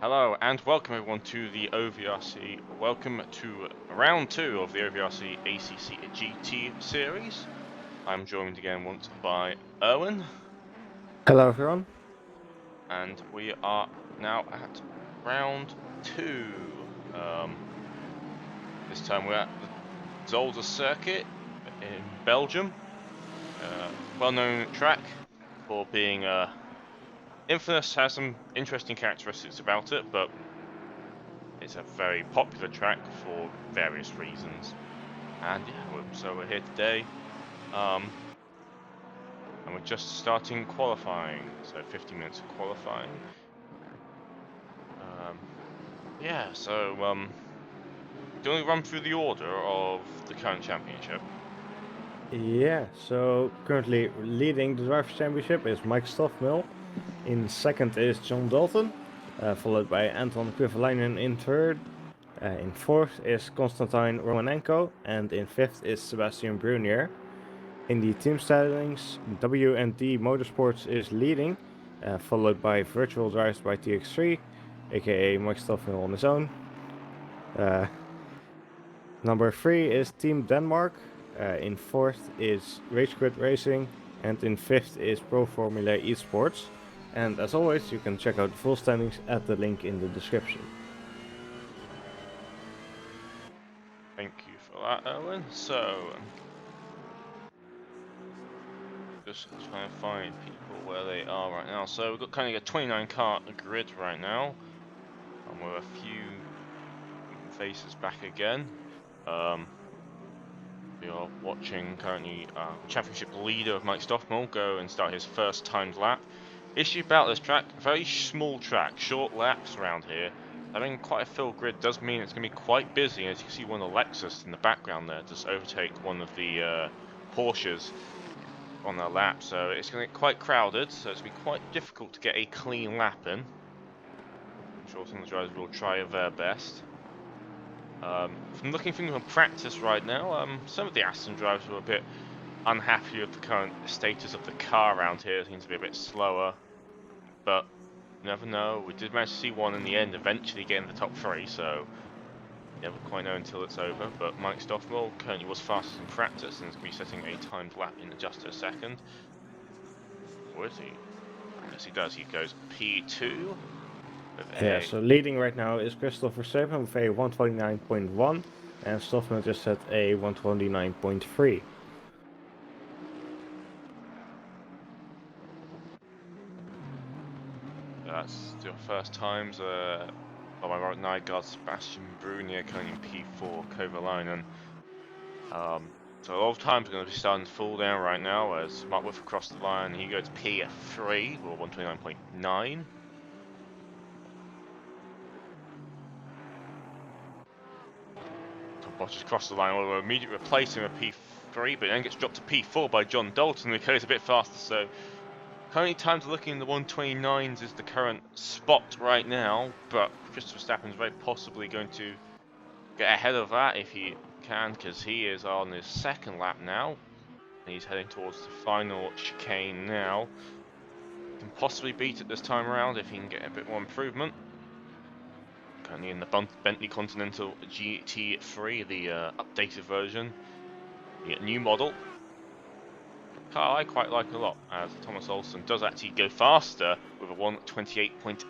Hello and welcome everyone to the OVRC. Welcome to round 2 of the OVRC ACC GT Series. I'm joined again once by Erwin, Hello everyone. and we are now at round 2. This time we're at the Zolder circuit in Belgium. Well-known track for being infamous, has some interesting characteristics about it, but it's a very popular track for various reasons. And yeah, so we're here today, and we're just starting qualifying, so 50 minutes of qualifying. Yeah, so do you want to run through the order of the current championship? Yeah, so currently leading the Drivers' Championship is Mike Stoffmill. In second is John Dalton, followed by Anton Kovalainen in third. In fourth is Konstantin Romanenko, and in fifth is Sebastian Brunier. In the team standings, W&D Motorsports is leading, followed by Virtual Drives by TX3, aka Mike Stoffmill on his own. Number 3 is Team Denmark, in 4th is Rage Quit Racing, and in 5th is Pro Formula Esports. And as always, you can check out the full standings at the link in the description. Thank you for that, Owen. So, just trying to find people where they are right now. So we've got kind of a 29 car grid right now, and with a few faces back again. We are watching currently championship leader of Mike Stoffmill go and start his first timed lap. Issue about this track, very small track, short laps around here. Having quite a full grid does mean it's going to be quite busy. As you can see, one of the Lexus in the background there just overtake one of the Porsches on their lap, so it's going to get quite crowded, so it's going to be quite difficult to get a clean lap in. I'm sure some of the drivers will try their best. From looking from practice right now, some of the Aston drivers were a bit unhappy with the current status of the car around here. It seems to be a bit slower, but you never know. We did manage to see one in the end eventually get in the top 3, so you never quite know until it's over. But Mike Stoffmill currently was fastest in practice and is going to be setting a timed lap in just a second. Or is he? Yes, he does. He goes P2. Yeah, so leading right now is Christopher Seven with a 129.1, and Stoffmill just set a 129.3. That's your first times. On my right, Nygaard, Sebastian Brunier coming in P4, Kovalainen. So a lot of times are going to be starting to fall down right now as Mark Whiff across the line. He goes P3 or 129.9. So Bosch across the line, will immediately replace him at P3, but then gets dropped to P4 by John Dalton, who goes a bit faster. So currently times are looking in the 129s is the current spot right now, but Christopher Verstappen is very possibly going to get ahead of that if he can, because he is on his second lap now. He's heading towards the final chicane now. Can possibly beat it this time around if he can get a bit more improvement. Currently in the Bentley Continental GT3, the updated version, the new model. Car I quite like a lot, as Thomas Olsen does actually go faster with a 128.8.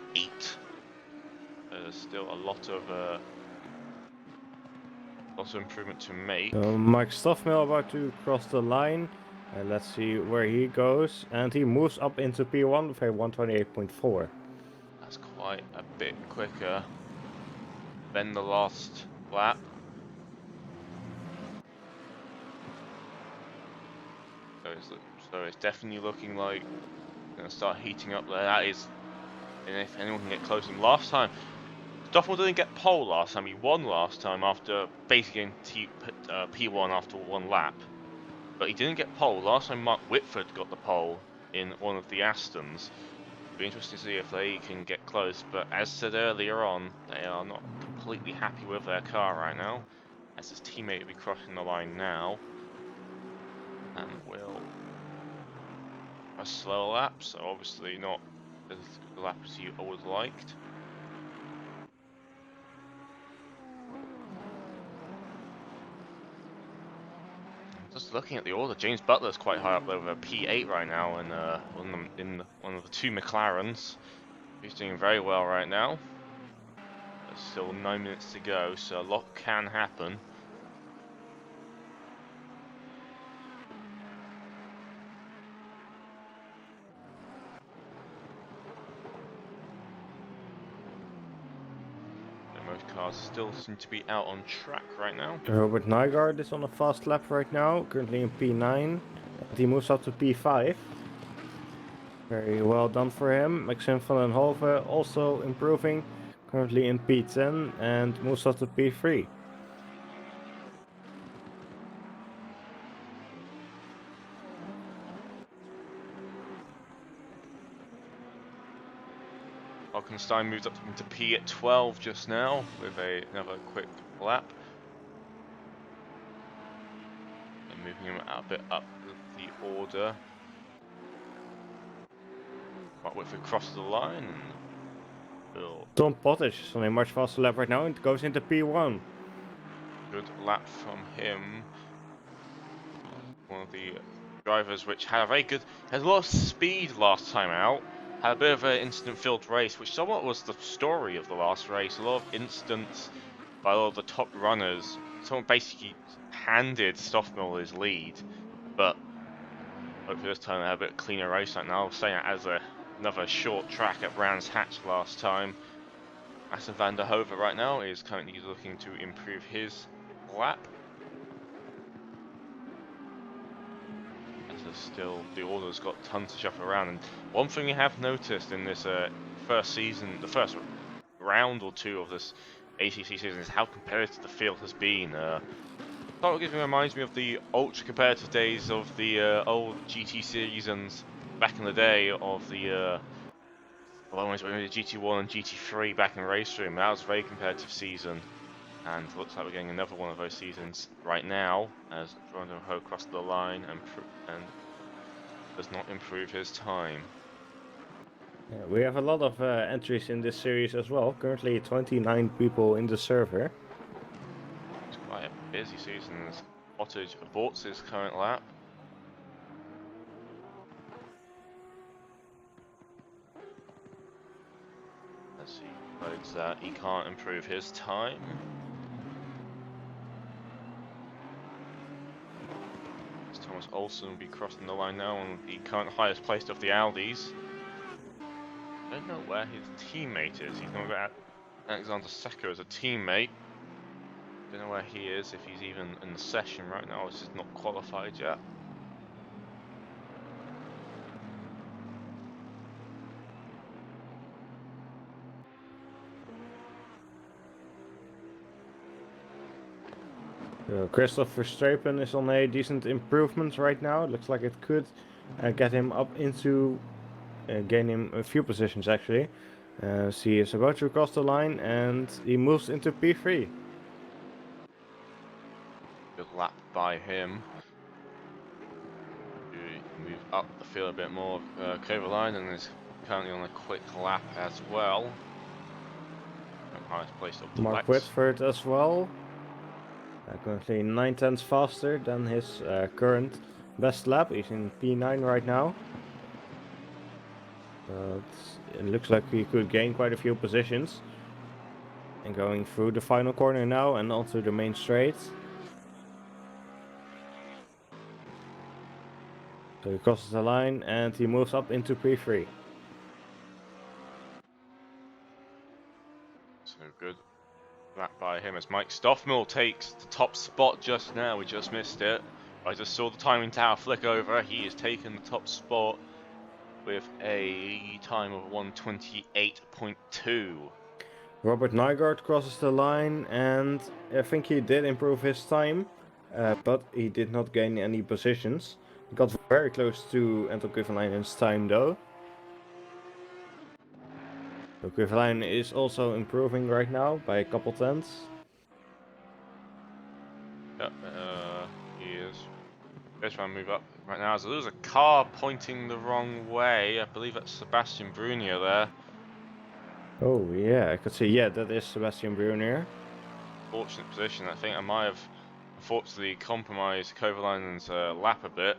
There's still a lot of improvement to make. Mike Stoffmill about to cross the line. Let's see where he goes, and he moves up into P1 with a 128.4. That's quite a bit quicker than the last lap. So it's definitely looking like going to start heating up there. That is, and if anyone can get close to him. Last time, Stoffel didn't get pole last time. He won last time after basically getting P1 after one lap. But he didn't get pole. Last time Mark Whitford got the pole in one of the Astons. It'll be interesting to see if they can get close. But as said earlier on, they are not completely happy with their car right now. As his teammate will be crossing the line now. And will a slow lap, so obviously not as good a lap as he always liked. Just looking at the order, James Butler's quite high up there with a P8 right now, and one of the two McLarens. He's doing very well right now. There's still 9 minutes to go, so a lot can happen. Most cars still seem to be out on track right now. Robert Nygaard is on a fast lap right now, currently in P9. And he moves up to P5. Very well done for him. Maxim van den Hove also improving, currently in P10 and moves up to P3. Hockenstein moved up into P at 12 just now with another quick lap. And moving him a bit up the order. But if we cross the line, Tom Pottage is on a much faster lap right now and goes into P1. Good lap from him. One of the drivers which had a lot of speed last time out. Had a bit of an incident-filled race, which somewhat was the story of the last race. A lot of incidents by a lot of the top runners. Someone basically handed Stoffmill his lead, but hopefully this time they have a bit cleaner race right now. Saying it as another short track at Brands Hatch last time. Maxim van der Hove right now is currently looking to improve his lap. Still, the order's got tons to shuffle around, and one thing we have noticed in this first season, the first round or two of this ACC season, is how competitive the field has been. Sort of reminds me of the ultra competitive days of the old GT Series and back in the day of the GT1 and GT3 back in Race Room. That was a very competitive season. And looks like we're getting another one of those seasons right now, as Rondo Ho crossed the line and does not improve his time. Yeah, we have a lot of entries in this series as well. Currently 29 people in the server. It's quite a busy season as Pottage aborts his current lap. As he loads that, he can't improve his time. Thomas Olsen will be crossing the line now on the current highest placed of the Audis. I don't know where his teammate is. He's got Alexander Seko as a teammate. Don't know where he is, if he's even in the session right now. He's just not qualified yet. Christopher Strapen is on a decent improvement right now. It looks like it could get him up into, gain him a few positions actually. So he is about to cross the line and he moves into P3. Good lap by him. To move up the field a bit more. Kovalainen and is currently on a quick lap as well. Highest place of the Mark Whitford as well. Currently 9/10 faster than his current best lap. He's in P9 right now. It looks like he could gain quite a few positions. And going through the final corner now and onto the main straight. So he crosses the line and he moves up into P3. So good lap by him as Mike Stoffmill takes the top spot just now. We just missed it. I just saw the timing tower flick over. He has taken the top spot with a time of 1:28.2. Robert Nygaard crosses the line and I think he did improve his time, but he did not gain any positions. He got very close to Anton Kovalainen's time though. So Kovalainen is also improving right now by a couple tenths. Yep, he is. Let's try and move up right now. So there's a car pointing the wrong way. I believe that's Sebastian Brunier there. Oh yeah, I could see. Yeah, that is Sebastian Brunier. Fortunate position. I think I might unfortunately compromised Kovalainen's lap a bit.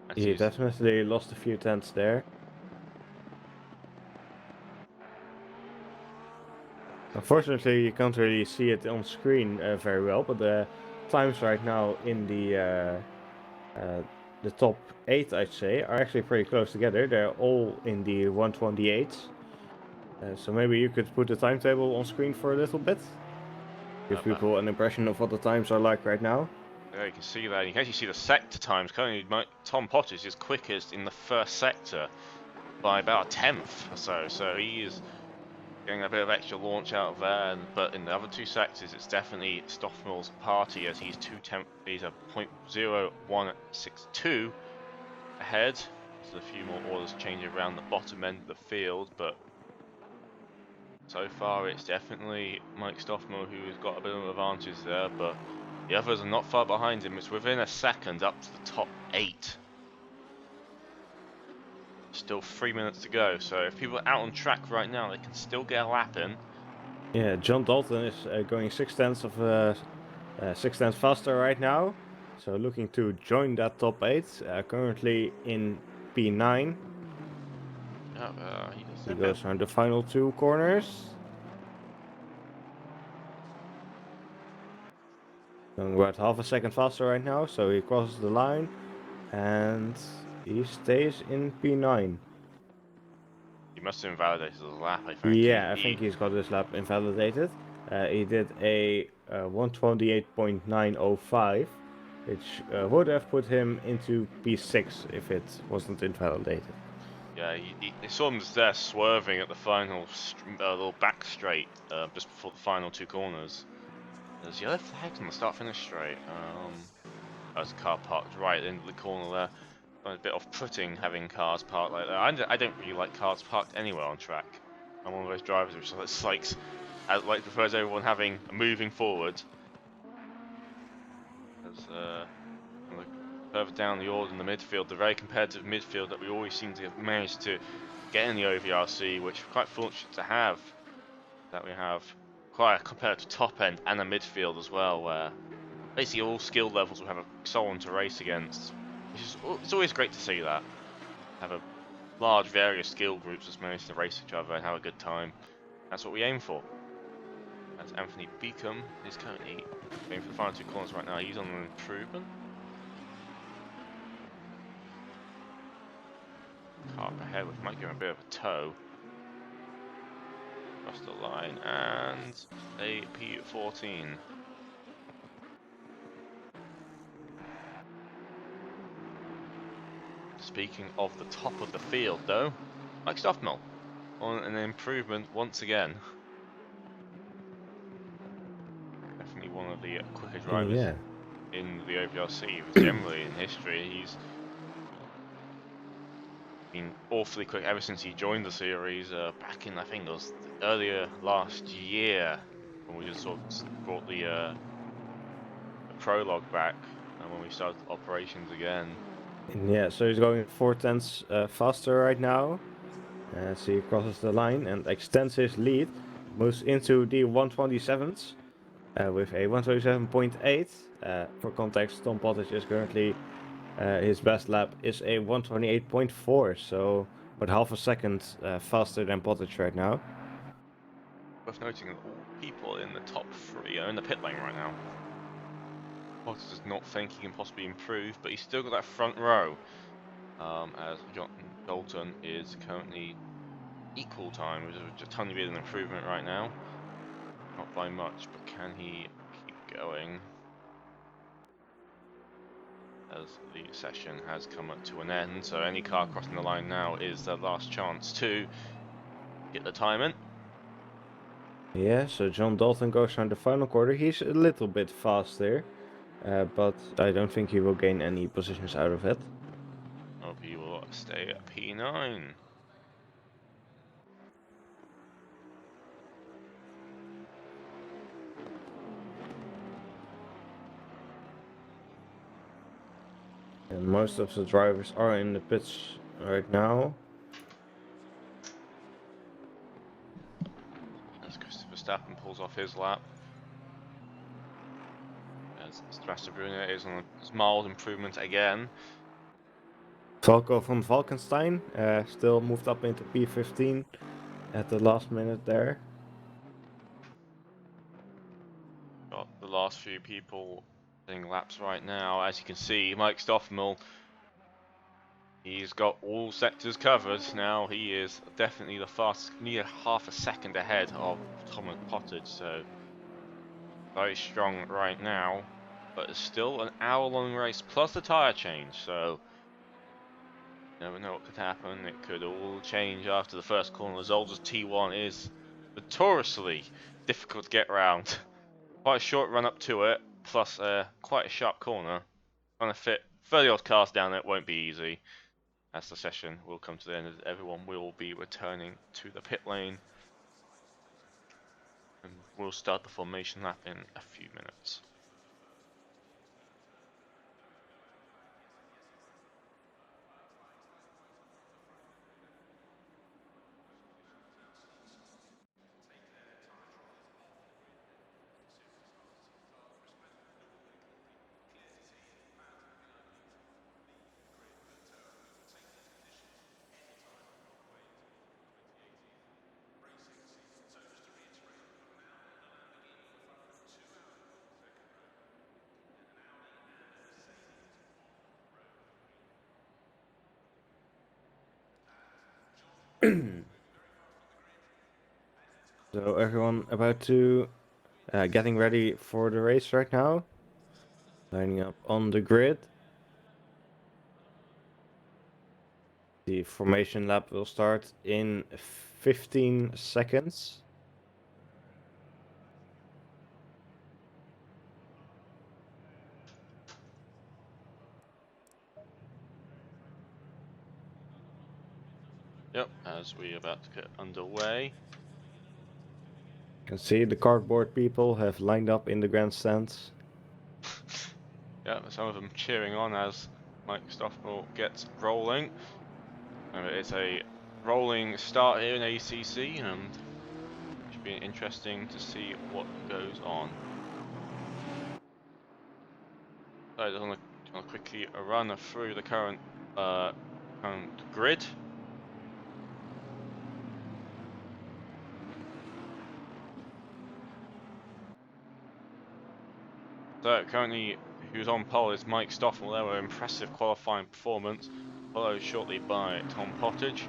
As He he's definitely lost a few tenths there. Unfortunately, you can't really see it on screen very well, but the times right now in the top 8, I'd say, are actually pretty close together. They're all in the 128s. So maybe you could put the timetable on screen for a little bit. Give people an impression of what the times are like right now. there, you can see that. You can actually see the sector times. Currently, Tom Potter's is quickest in the first sector by about a tenth or so. So he is getting a bit of extra launch out of there. But in the other two sectors, it's definitely Stoffmel's party as he's he's a 0.0162 ahead. There's a few more orders changing around the bottom end of the field, but so far it's definitely Mike Stoffmel who's got a bit of an advantage there, but the others are not far behind him. It's within a second up to the top 8. Still 3 minutes to go, so if people are out on track right now, they can still get a lap in. Yeah, John Dalton is going 6 tenths faster right now. So looking to join that top 8, currently in P9. He goes around the final 2 corners. Going about half a second faster right now, so he crosses the line and he stays in P9. He must have invalidated the lap, I think. Yeah, I think he's got his lap invalidated. He did a 128.905, which would have put him into P6 if it wasn't invalidated. Yeah, he saw him just there swerving at the final little back straight just before the final 2 corners. There's yellow flags on the start-finish straight. There's a car parked right into the corner there. A bit off-putting having cars parked like that. I don't really like cars parked anywhere on track. I'm one of those drivers which prefers everyone moving forward. As further down the order in the midfield, the very competitive midfield that we always seem to have managed to get in the OVRC, which we're quite fortunate to have. That we have quite a competitive top end and a midfield as well, where basically all skill levels will have someone to race against. It's always great to see that. Have a large various skill groups that's managed to race each other and have a good time. That's what we aim for. As Anthony Beacom is currently going for the final 2 corners right now. He's on an improvement. Car up ahead, which might give him a bit of a tow. Across the line and a P14. Speaking of the top of the field, though, Mike Stoffmel on an improvement once again. Definitely one of the quicker drivers in the OVRC, generally in history. He's been awfully quick ever since he joined the series back in, I think it was earlier last year, when we just sort of brought the prologue back and when we started operations again. Yeah, so he's going 4 tenths faster right now. So he crosses the line and extends his lead, moves into the 127s with a 127.8. For context, Tom Pottage is currently, his best lap is a 128.4, so about half a second faster than Pottage right now. Worth noting that all people in the top 3 are in the pit lane right now. Pottage does not think he can possibly improve, but he's still got that front row. As John Dalton is currently equal time, which is just a tiny bit of an improvement right now. Not by much, but can he keep going? As the session has come to an end, so any car crossing the line now is their last chance to get the time in. Yeah, so John Dalton goes around the final quarter. He's a little bit faster, but I don't think he will gain any positions out of it. Hope he will stay at P9. And most of the drivers are in the pits right now. As Christopher Verstappen pulls off his lap. As Sebastian Brunner is on a mild improvement again. Falco von Valkenstein still moved up into P15 at the last minute there. Got the last few people doing laps right now. As you can see, Mike Stoffmill, he's got all sectors covered now. He is definitely the fastest, near half a second ahead of Thomas Pottage, so very strong right now. But it's still an hour-long race plus the tyre change, so you never know what could happen. It could all change after the first corner. Zolder's T1 is notoriously difficult to get around. Quite a short run up to it, plus quite a sharp corner. Trying to fit 30 odd cars down it won't be easy. As the session will come to the end, everyone will be returning to the pit lane. And we'll start the formation lap in a few minutes. So everyone about to getting ready for the race right now. Lining up on the grid. The formation lap will start in 15 seconds. Yep, as we're about to get underway. You can see the cardboard people have lined up in the grandstands. Yeah, some of them cheering on as Mike Stoffmill gets rolling. It's a rolling start here in ACC, and it should be interesting to see what goes on. So I just want to quickly run through the current grid. So currently, who's on pole is Mike Stoffel. There were impressive qualifying performance, followed shortly by Tom Pottage,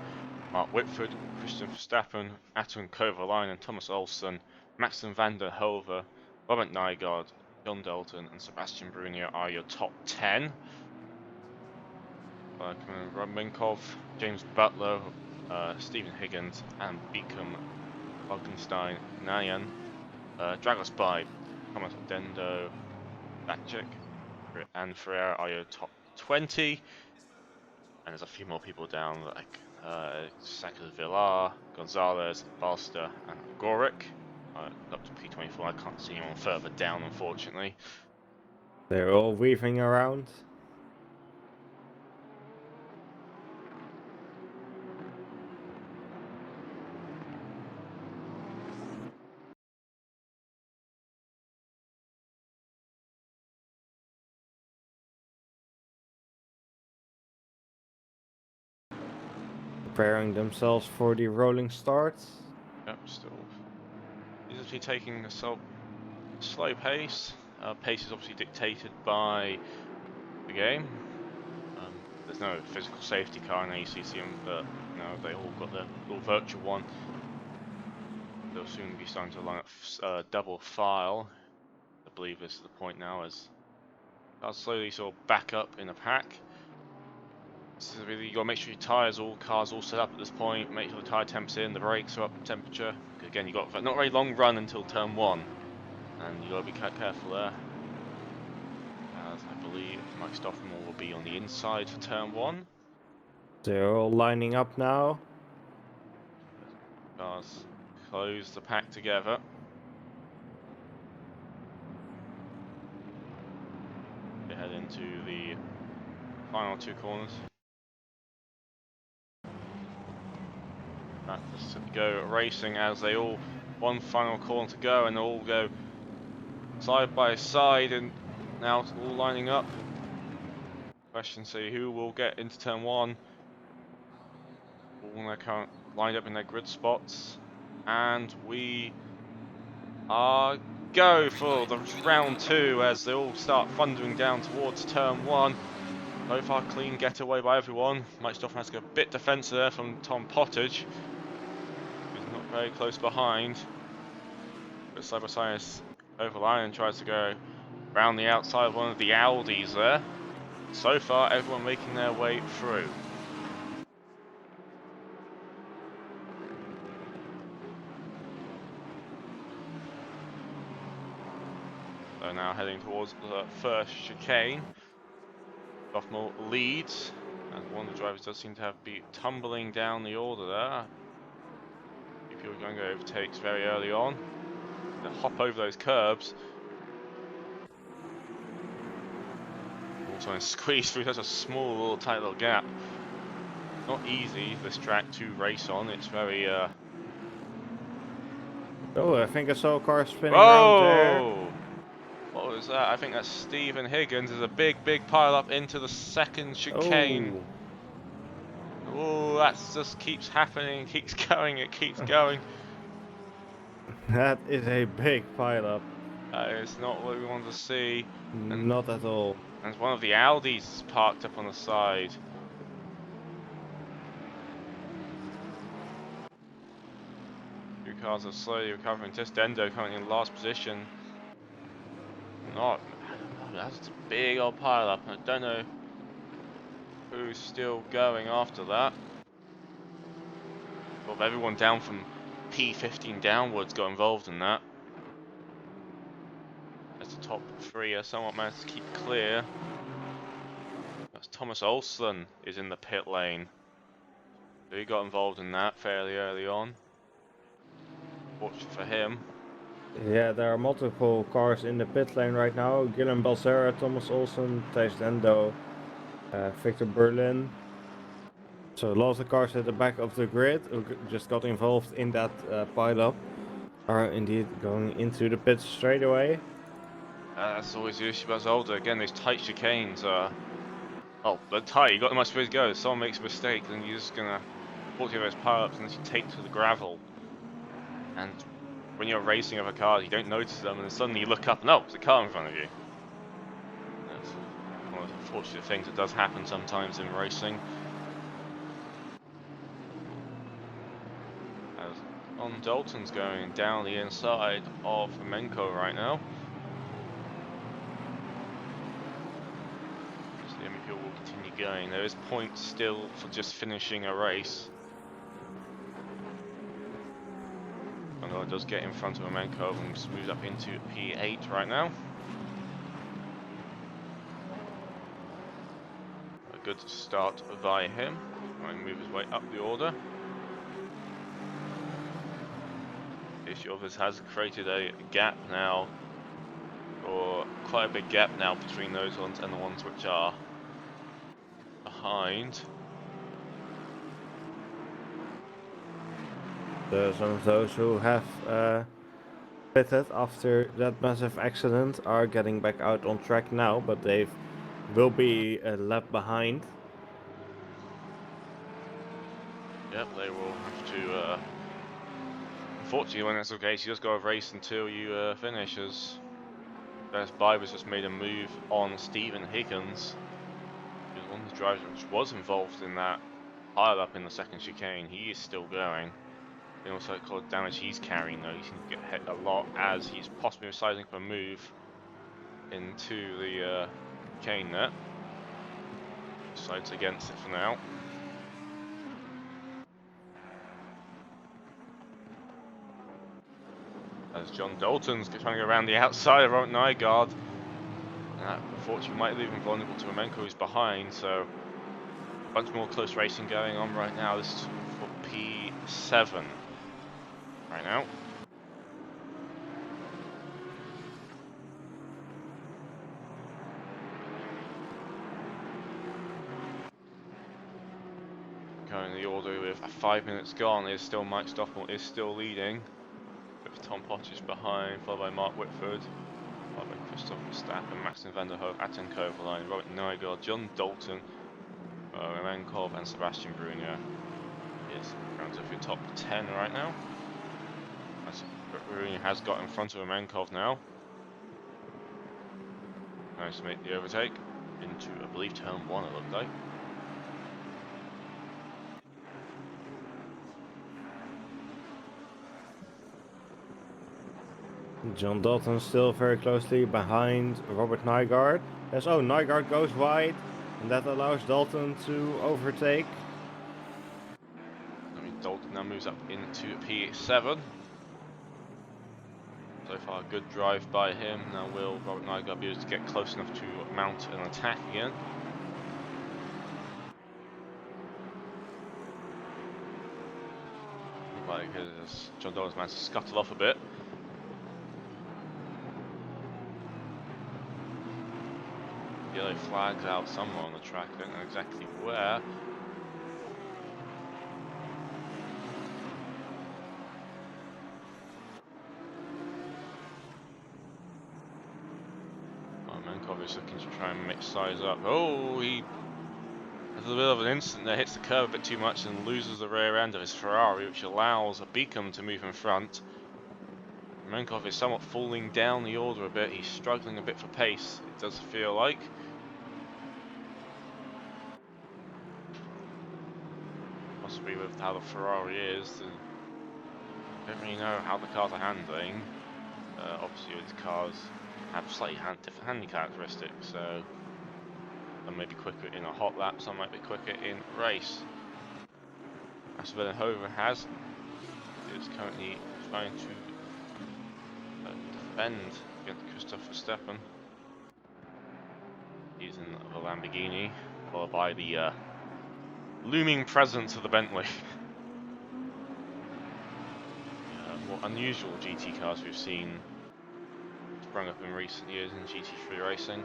Mark Whitford, Christian Verstappen, Aton Kovalainen, Thomas Olsen, Maxim van der Hoeve, Robert Nygaard, John Dalton, and Sebastian Brunier are your top 10. Rob Minkov, James Butler, Stephen Higgins, and Beacom Falkenstein Nayan. Drag us by Thomas Odendo, Batchik, and Ferreira are your top 20. And there's a few more people down like Sackers Villar, Gonzalez, Balster, and Gorick. Up to P24. I can't see anyone further down, unfortunately. They're all weaving around. Preparing themselves for the rolling start. Yep, still. He's obviously taking a slow pace. Pace is obviously dictated by the game. There's no physical safety car in ACC, but they all got their little virtual one. They'll soon be starting to line up double file. I believe this is the point now as cars slowly sort of back up in a pack. So really, you got to make sure your tyres, cars all set up at this point. Make sure the tyre temp's in, the brakes are up in temperature. Again, you got not a very long run until turn 1, and you got to be careful there. As I believe Mike Stoffman will be on the inside for turn 1. They're all lining up now. Cars close the pack together. They head into the final 2 corners. Let's go racing as they all, one final corner to go, and they all go side by side, and now all lining up. Question: see who will get into turn 1. All in their current lined up in their grid spots, and we are go for the round 2 as they all start thundering down towards turn 1. So far, clean getaway by everyone. Mike Stoffman has to go a bit defensive there from Tom Pottage, who's not very close behind. But Cyber Science over line and tries to go around the outside of one of the Audis there. So far, everyone making their way through. So now heading towards the first chicane. Sophomore leads, and one of the drivers does seem to be tumbling down the order there. A few people going to go overtakes very early on. They hop over those curbs. Also and squeeze through such a small little tight little gap. Not easy this track to race on. It's very Oh, I think I saw a car spinning around there. Whoa! What was that? I think that's Stephen Higgins. There's a big pile up into the second chicane. Oh, that just keeps happening, keeps going, it keeps going. That is a big pileup. It's not what we want to see. Not at all. And one of the Audis is parked up on the side. Two cars are slowly recovering. Testendo currently in last position. That's a big old pile up. I don't know who's still going after that. Well, everyone down from P15 downwards got involved in that. As the top 3 are somewhat managed to keep clear. That's Thomas Olsen is in the pit lane. So he got involved in that fairly early on. Fortunate for him. Yeah, there are multiple cars in the pit lane right now. Guillaume Balzera, Thomas Olsen, Thijs Dendo, Victor Berlin. So a lot of the cars at the back of the grid who just got involved in that pileup are indeed going into the pits straight away. That's always the issue about Zolder. Again, those tight chicanes are... Oh, they're tight. You got them much way to go. If someone makes a mistake, then you're just going to walk through those pile-ups unless you take to the gravel. And when you're racing other cars, you don't notice them, and then suddenly you look up and oh, there's a car in front of you. That's one of the unfortunate things that does happen sometimes in racing. As on Dalton's going down the inside of Flamenco right now. So the MEP will continue going. There is points still for just finishing a race. It does get in front of Flamenco and moves up into P8 right now. A good start by him. Trying to move his way up the order. The issue of this has created a gap now, or quite a big gap now between those ones and the ones which are behind. Some of those who have pitted after that massive accident are getting back out on track now, but they will be a lap behind. Yep, they will have to. Unfortunately, when that's the case, you just got to race until you finish. As Best Bibers just made a move on Stephen Higgins, who's one of the drivers which was involved in that pile up in the second chicane. He is still going. And also, the damage he's carrying though, he's going to get hit a lot as he's possibly deciding for a move into the chicane there. Decides against it for now. As John Dalton's trying to go around the outside of Nygaard. That unfortunately might leave him vulnerable to Mamenko, who's behind, so a bunch more close racing going on right now. This is for P7 right now. Going in the order with 5 minutes gone is still Mike Stoffel is still leading. With Tom Pottage behind, followed by Mark Whitford, followed by Christoph Verstappen, Maxim van der Hoef, Atten Kovalainen, Robert Nygaard, John Dalton, Romankov and Sebastian Brunner is rounds up in top 10 right now. As Brunner has got in front of Romankov now. Managed to make the overtake into, I believe, turn 1 it looked like. John Dalton still very closely behind Robert Nygaard. Yes, oh, Nygaard goes wide, and that allows Dalton to overtake. I mean, Dalton now moves up into P7. So far, a good drive by him. Now will Robert Nygaard be able to get close enough to mount an attack again? Looks like John Dalton's managed to scuttle off a bit. Yellow flags out somewhere on the track, I don't know exactly where. Romankov is looking to try and mix size up. Oh, he has a bit of an instant there, hits the curb a bit too much and loses the rear end of his Ferrari, which allows a Beacom to move in front. Romankov is somewhat falling down the order a bit, he's struggling a bit for pace, it does feel like. Possibly with how the Ferrari is, I don't really know how the cars are handling. Obviously these cars have slightly different handling characteristics, so some may be quicker in a hot lap, some might be quicker in race. As Verhoeven is currently trying to defend against Christoph Verstappen. He's in the Lamborghini, followed by the looming presence of the Bentley. More unusual GT cars we've seen sprung up in recent years in GT3 racing.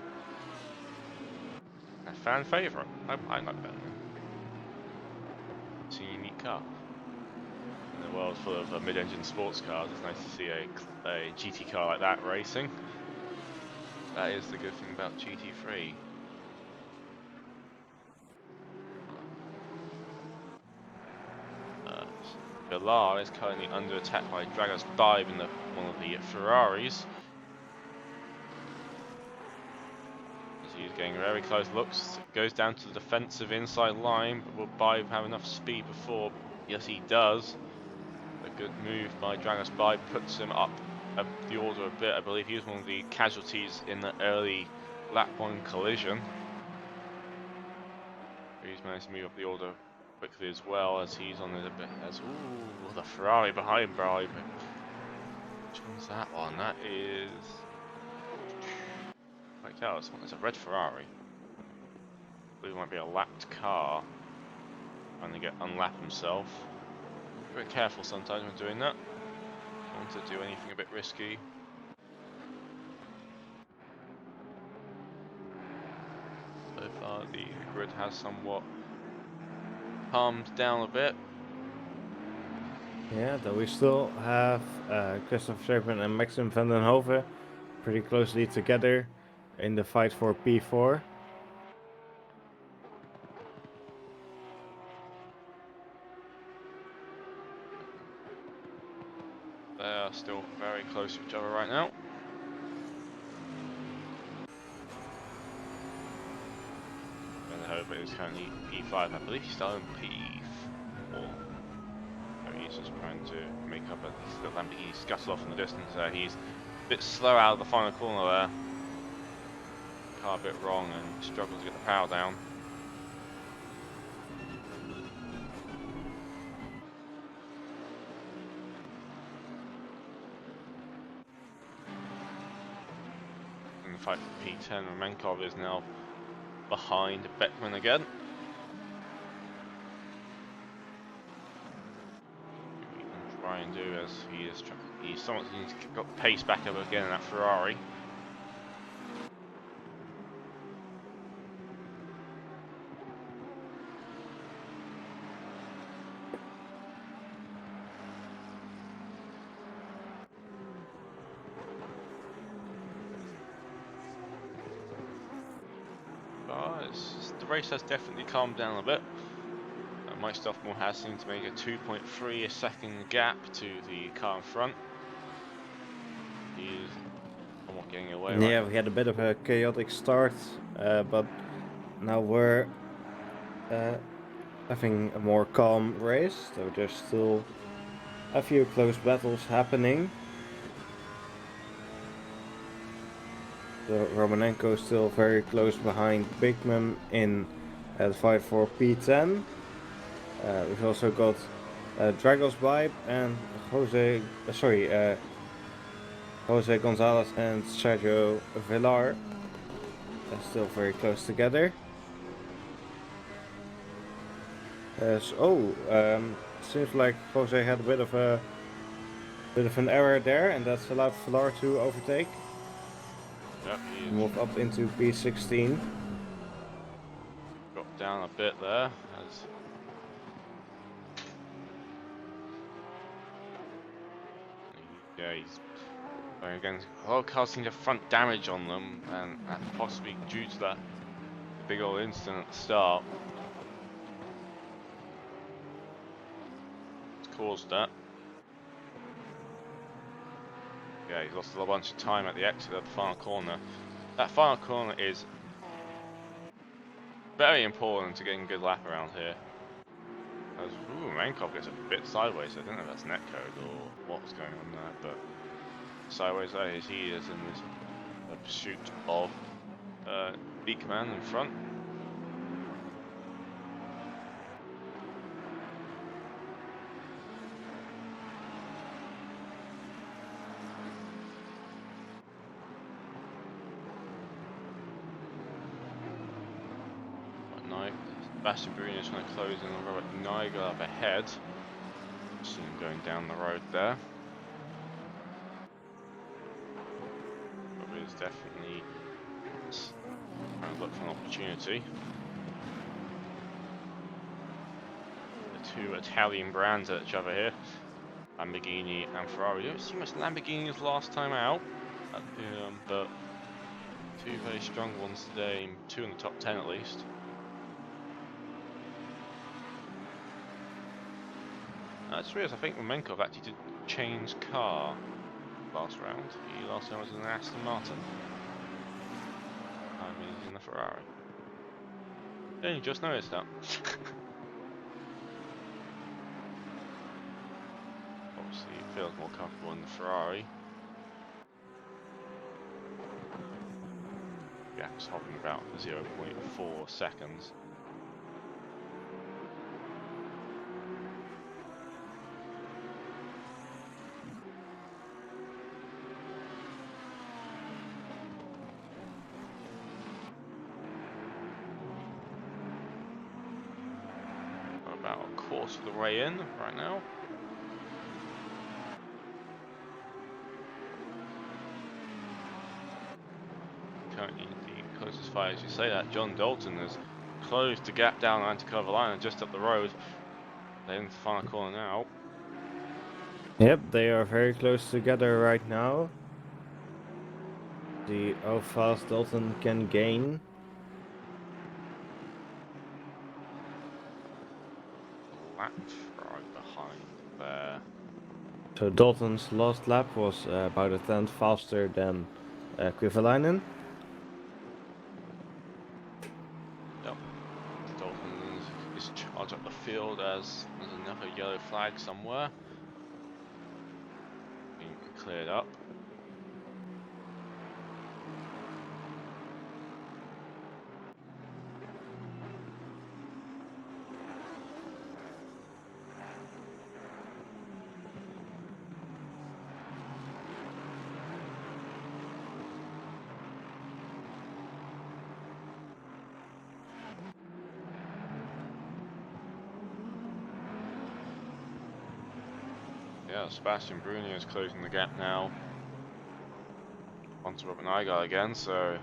A fan favourite. I like Bentley. It's a unique car. In a world full of mid-engine sports cars, it's nice to see a GT car like that racing. That is the good thing about GT3. Villar is currently under attack by Dragos Bibe in one of the Ferraris. As he's getting very close looks, goes down to the defensive inside line, but will Bibe have enough speed before? Yes, he does. A good move by Dragos Bibe puts him up the order a bit. I believe he was one of the casualties in the early lap 1 collision. He's managed to move up the order quickly as well, as he's on it a bit. Ooh, the Ferrari behind Bibe. Which one's that one? That is. Wait, no, this one is a red Ferrari. I believe it might be a lapped car. Trying to unlap himself. Be careful sometimes when doing that. Don't want to do anything a bit risky. So far, the grid has somewhat calmed down a bit. Yeah, though we still have Christoph Verstappen and Maxim van den Hoven pretty closely together in the fight for P4. They are still very close to each other right now. Van den Hoven is currently P5, I believe he's still in P4. He's just trying to make up a Lamborghini scuttle off in the distance there. He's a bit slow out of the final corner there. Car a bit wrong and struggles to get the power down. In the fight for P10, Romankov is now behind Beckman again. Try and do as he's somewhat got the pace back up again in that Ferrari. the race has definitely calmed down a bit. Mike Stoffmore has seemed to make a 2.3 a second gap to the car in front. He is somewhat getting away right Yeah, now. we had a bit of a chaotic start, but now we're having a more calm race. So there's still a few close battles happening. So Romanenko is still very close behind Bigman in the fight for P10. We've also got Dragos Vibe and Jose Gonzalez and Sergio Villar. Still very close together. Seems like Jose had a bit of an error there, and that's allowed Villar to overtake. Yep, he's Move up into P16. dropped down a bit there. As yeah, he's going against a lot of cars seem to have front damage on them, and that's possibly due to that big old incident at the start. It's caused that. Yeah, he's lost a bunch of time at the exit of the final corner. That final corner is very important to getting a good lap around here. As Mankov gets a bit sideways. I don't know if that's netcode or what was going on there, but sideways there as he is in this pursuit of Beakman in front. Sebastian Bruni is trying to close in on Robert Nigel up ahead. See him going down the road there. Robert is definitely trying to look for an opportunity. The two Italian brands at each other here, Lamborghini and Ferrari. You don't see much Lamborghinis last time out, but two very strong ones today, two in the top 10 at least. I just realised I think Romenkov actually did change car last round. He last round was in an Aston Martin. I mean, he's in the Ferrari. Yeah, you just noticed that. Obviously, he feels more comfortable in the Ferrari. Yeah, it's hovering about 0.4 seconds. About a quarter of the way in right now. Currently the closest fire, as you say that, John Dalton has closed the gap down onto cover line and just up the road. They're in the final corner now. Yep, they are very close together right now. See how fast Dalton can gain. Lap right behind there. So Dalton's last lap was about a tenth faster than Quiverlainen. Yep. Dalton is charged up the field as there's another yellow flag somewhere. Being cleared up. Yeah, Sebastian Bruni is closing the gap now. Onto Robert Nygaard again, so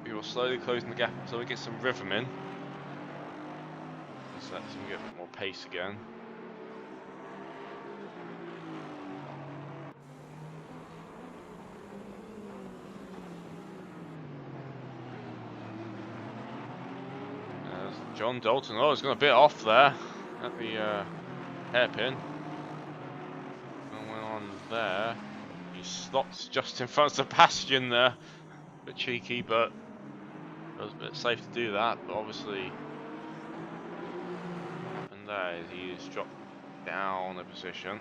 we will slowly closing the gap until we get some rhythm in. So that's we get a bit more pace again. John Dalton, oh, he's got a bit off there at the hairpin. What went on there? He slots just in front of Sebastian there. Bit cheeky, but it was a bit safe to do that. But obviously, what happened there is he is dropped down a position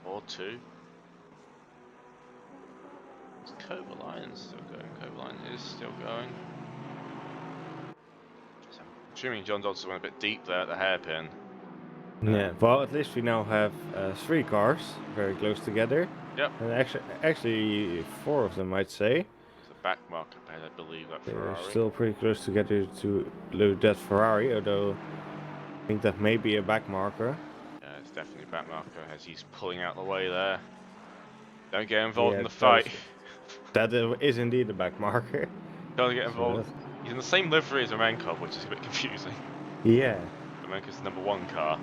or two. Is Kovalainen still going? Kovalainen is still going. So I'm assuming John Dodson went a bit deep there at the hairpin. Yeah, well, at least we now have 3 cars very close together. Yep. And actually 4 of them, I'd say. It's a back marker pad, I believe, that They're Ferrari. still pretty close together to that Ferrari, although I think that may be a back marker. Yeah, it's definitely a back marker as he's pulling out the way there. Don't get involved in the fight. That is indeed a back marker. Don't get involved. He's in the same livery as Romankov, which is a bit confusing. Yeah. Romankov's the #1 car.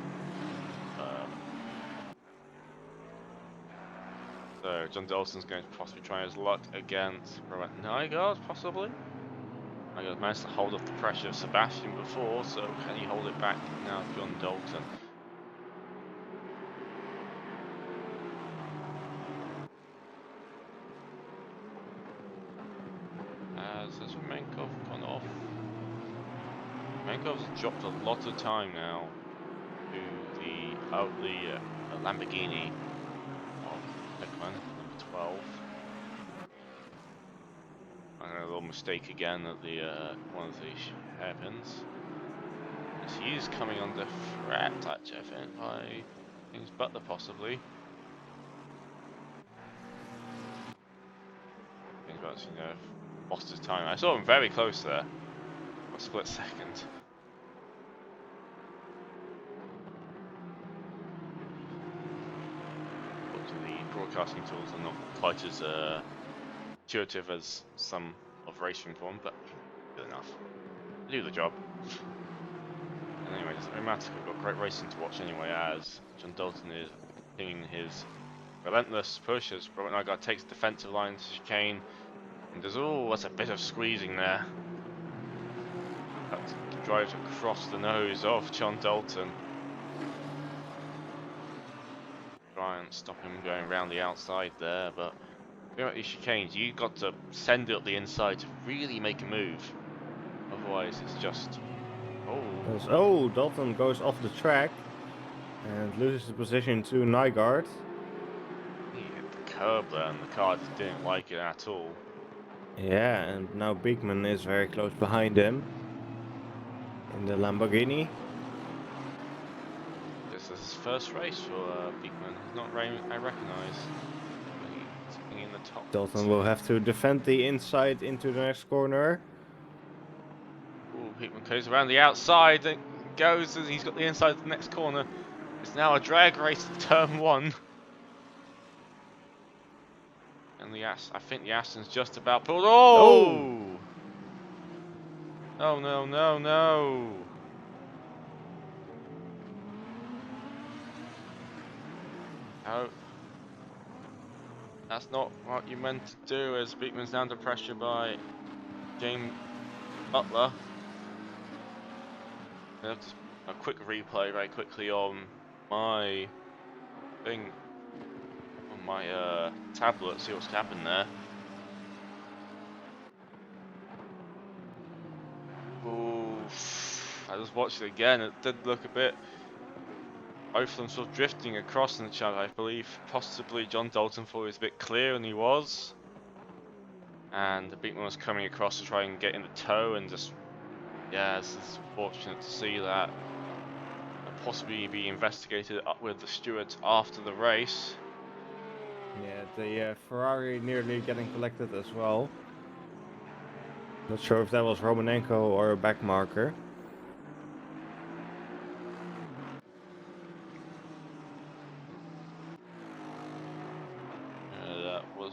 So John Dalton's going to possibly try his luck against Nygaard, possibly. Nygaard managed to hold off the pressure of Sebastian before, so can he hold it back now, John Dalton? Has Romankov gone off? Romankov's dropped a lot of time now to the Lamborghini of Beckman, number 12. A little mistake again at the one of the hairpins. As he is coming under threat, actually, I think, by James Butler possibly. James Butler's, lost his time. I saw him very close there, for a split second. Unfortunately, the broadcasting tools are not quite as intuitive as some of racing form, but good enough. They do the job. And anyway, it doesn't really matter. We've got great racing to watch anyway, as John Dalton is continuing his relentless push as Robert Nygaard takes the defensive line to chicane. And there's that's a bit of squeezing there. That drives across the nose of John Dalton. Try and stop him going around the outside there, but about these chicanes, you've got to send it up the inside to really make a move. Otherwise, it's just Dalton goes off the track and loses the position to Nygaard. He hit the curb there, and the car just didn't like it at all. Yeah, and now Beekman is very close behind him in the Lamborghini. This is his first race for Beekman. He's not I recognise. He's in the top. Dalton will have to defend the inside into the next corner. Ooh, Beekman goes around the outside and goes as he's got the inside of the next corner. It's now a drag race to turn 1. And I think the Aston's just about pulled. Oh! Oh no, no, no! No. That's not what you meant to do, as Beekman's down to pressure by James Butler. Just a quick replay very quickly on my thing, on my tablet, see what's happened there. Ooh, I just watched it again, it did look a bit, both of them sort of drifting across each other. I believe possibly John Dalton thought he was a bit clear, and he was. And the Beekman was coming across to try and get in the tow, and just, yeah, it's fortunate to see that. Possibly be investigated up with the stewards after the race. Yeah, the Ferrari nearly getting collected as well. Not sure if that was Romanenko or a back marker. That was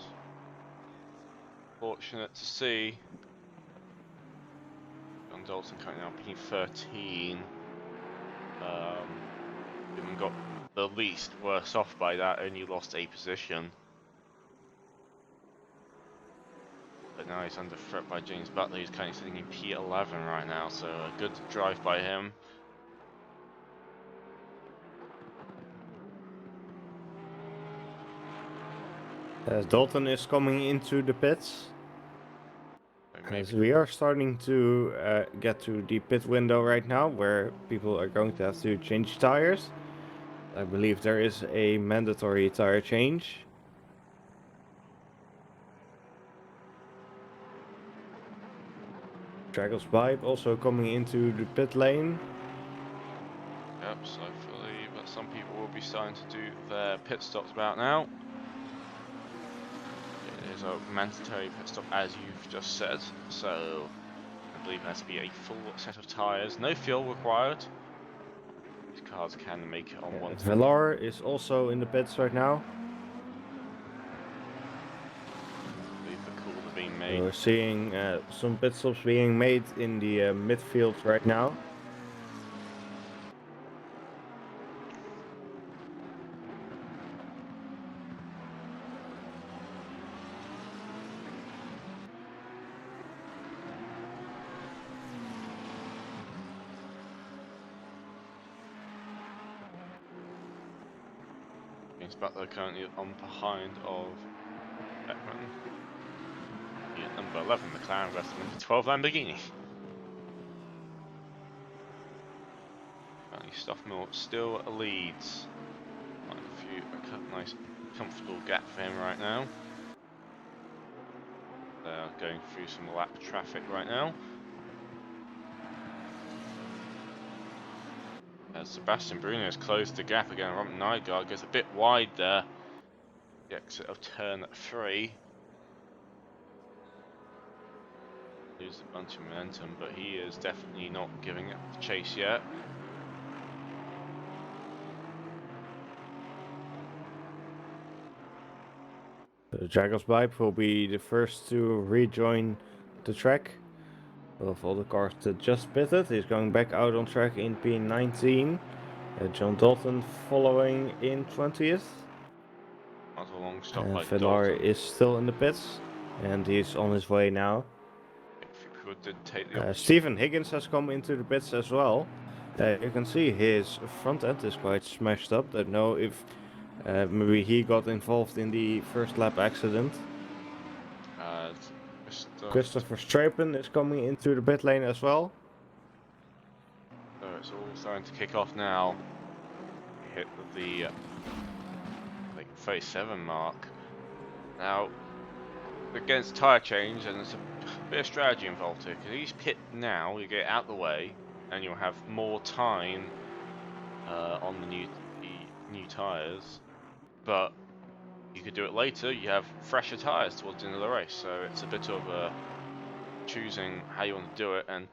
fortunate to see. John Dalton coming out P13. Even got the least worse off by that, only lost a position. But now he's under threat by James Butler, who's currently sitting in P11 right now, so a good drive by him. As Dalton is coming into the pits. As we are starting to get to the pit window right now, where people are going to have to change tires. I believe there is a mandatory tire change. Draggles Pipe also coming into the pit lane. Yep, so I believe that some people will be starting to do their pit stops about now. It is a mandatory pit stop, as you've just said, so I believe there has to be a full set of tyres. No fuel required. These cars can make it on one tank. Velar is also in the pits right now. I believe the calls are being made. We're seeing some pit stops being made in the midfield right now. James Butler currently on behind of Beckman. Yeah, number 11 McLaren versus number 12 Lamborghini. Currently Stoffmill still leads. A nice comfortable gap for him right now. They're going through some lap traffic right now. As Sebastian Bruno has closed the gap again, Robert Nygaard goes a bit wide there. The exit of turn 3. Loses a bunch of momentum, but he is definitely not giving up the chase yet. The Draggles Pipe will be the first to rejoin the track. Of all the cars that just pitted, he's going back out on track in P19. John Dalton following in 20th. That's a long stop And by Velar Dalton. is still in the pits, and he's on his way now. A few people did take the Stephen Higgins has come into the pits as well. You can see his front end is quite smashed up. Don't know if maybe he got involved in the first lap accident. Christopher Strapen is coming into the pit lane as well. So it's all starting to kick off now. Hit the like 37 mark. Now, against tyre change, and there's a bit of strategy involved here. Because he's pit now, you get out the way, and you'll have more time on the new tyres. But you could do it later. You have fresher tyres towards the end of the race, so it's a bit of choosing how you want to do it. And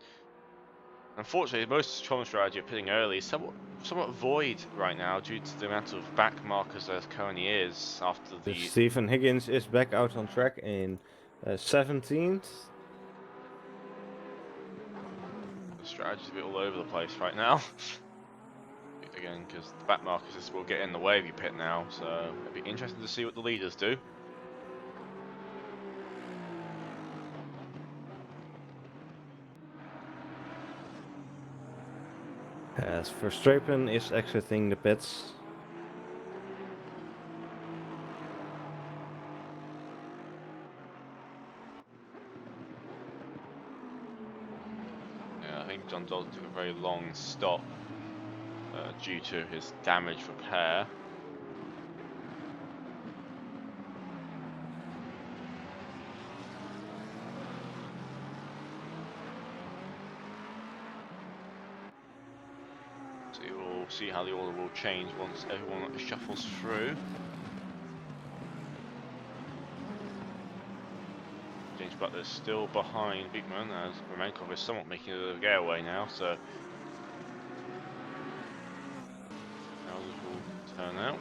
unfortunately, most common strategy of pitting early is somewhat void right now due to the amount of back markers there currently is after the. Stephen Higgins is back out on track in 17th. The strategy's a bit all over the place right now. Again, because the back markers will get in the way of you pit now, so it'll be interesting to see what the leaders do. As Verstappen is exiting the pits. Yeah, I think John Dalton took a very long stop due to his damage repair. So we'll see how the order will change once everyone shuffles through. James Butler's still behind Beekman as Romankov is somewhat making a getaway now, so how this will turn out.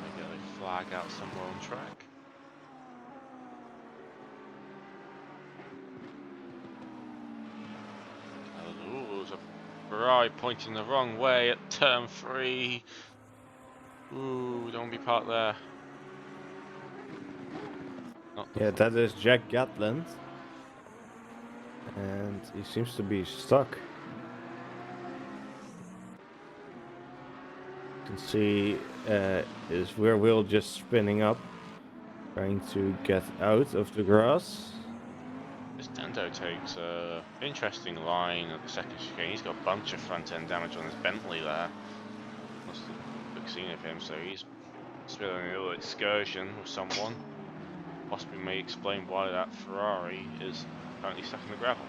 Maybe a flag out somewhere on track. Ferrari pointing the wrong way at turn 3. Ooh, don't want to be part there. Not the Yeah, that is Jack Gatland. And he seems to be stuck. You can see his rear wheel just spinning up, trying to get out of the grass. This Dendo takes a interesting line at the second chicane. He's got a bunch of front end damage on his Bentley there. Must have quick seen of him, so he's still in a little excursion with someone. Possibly may explain why that Ferrari is currently stuck in the gravel.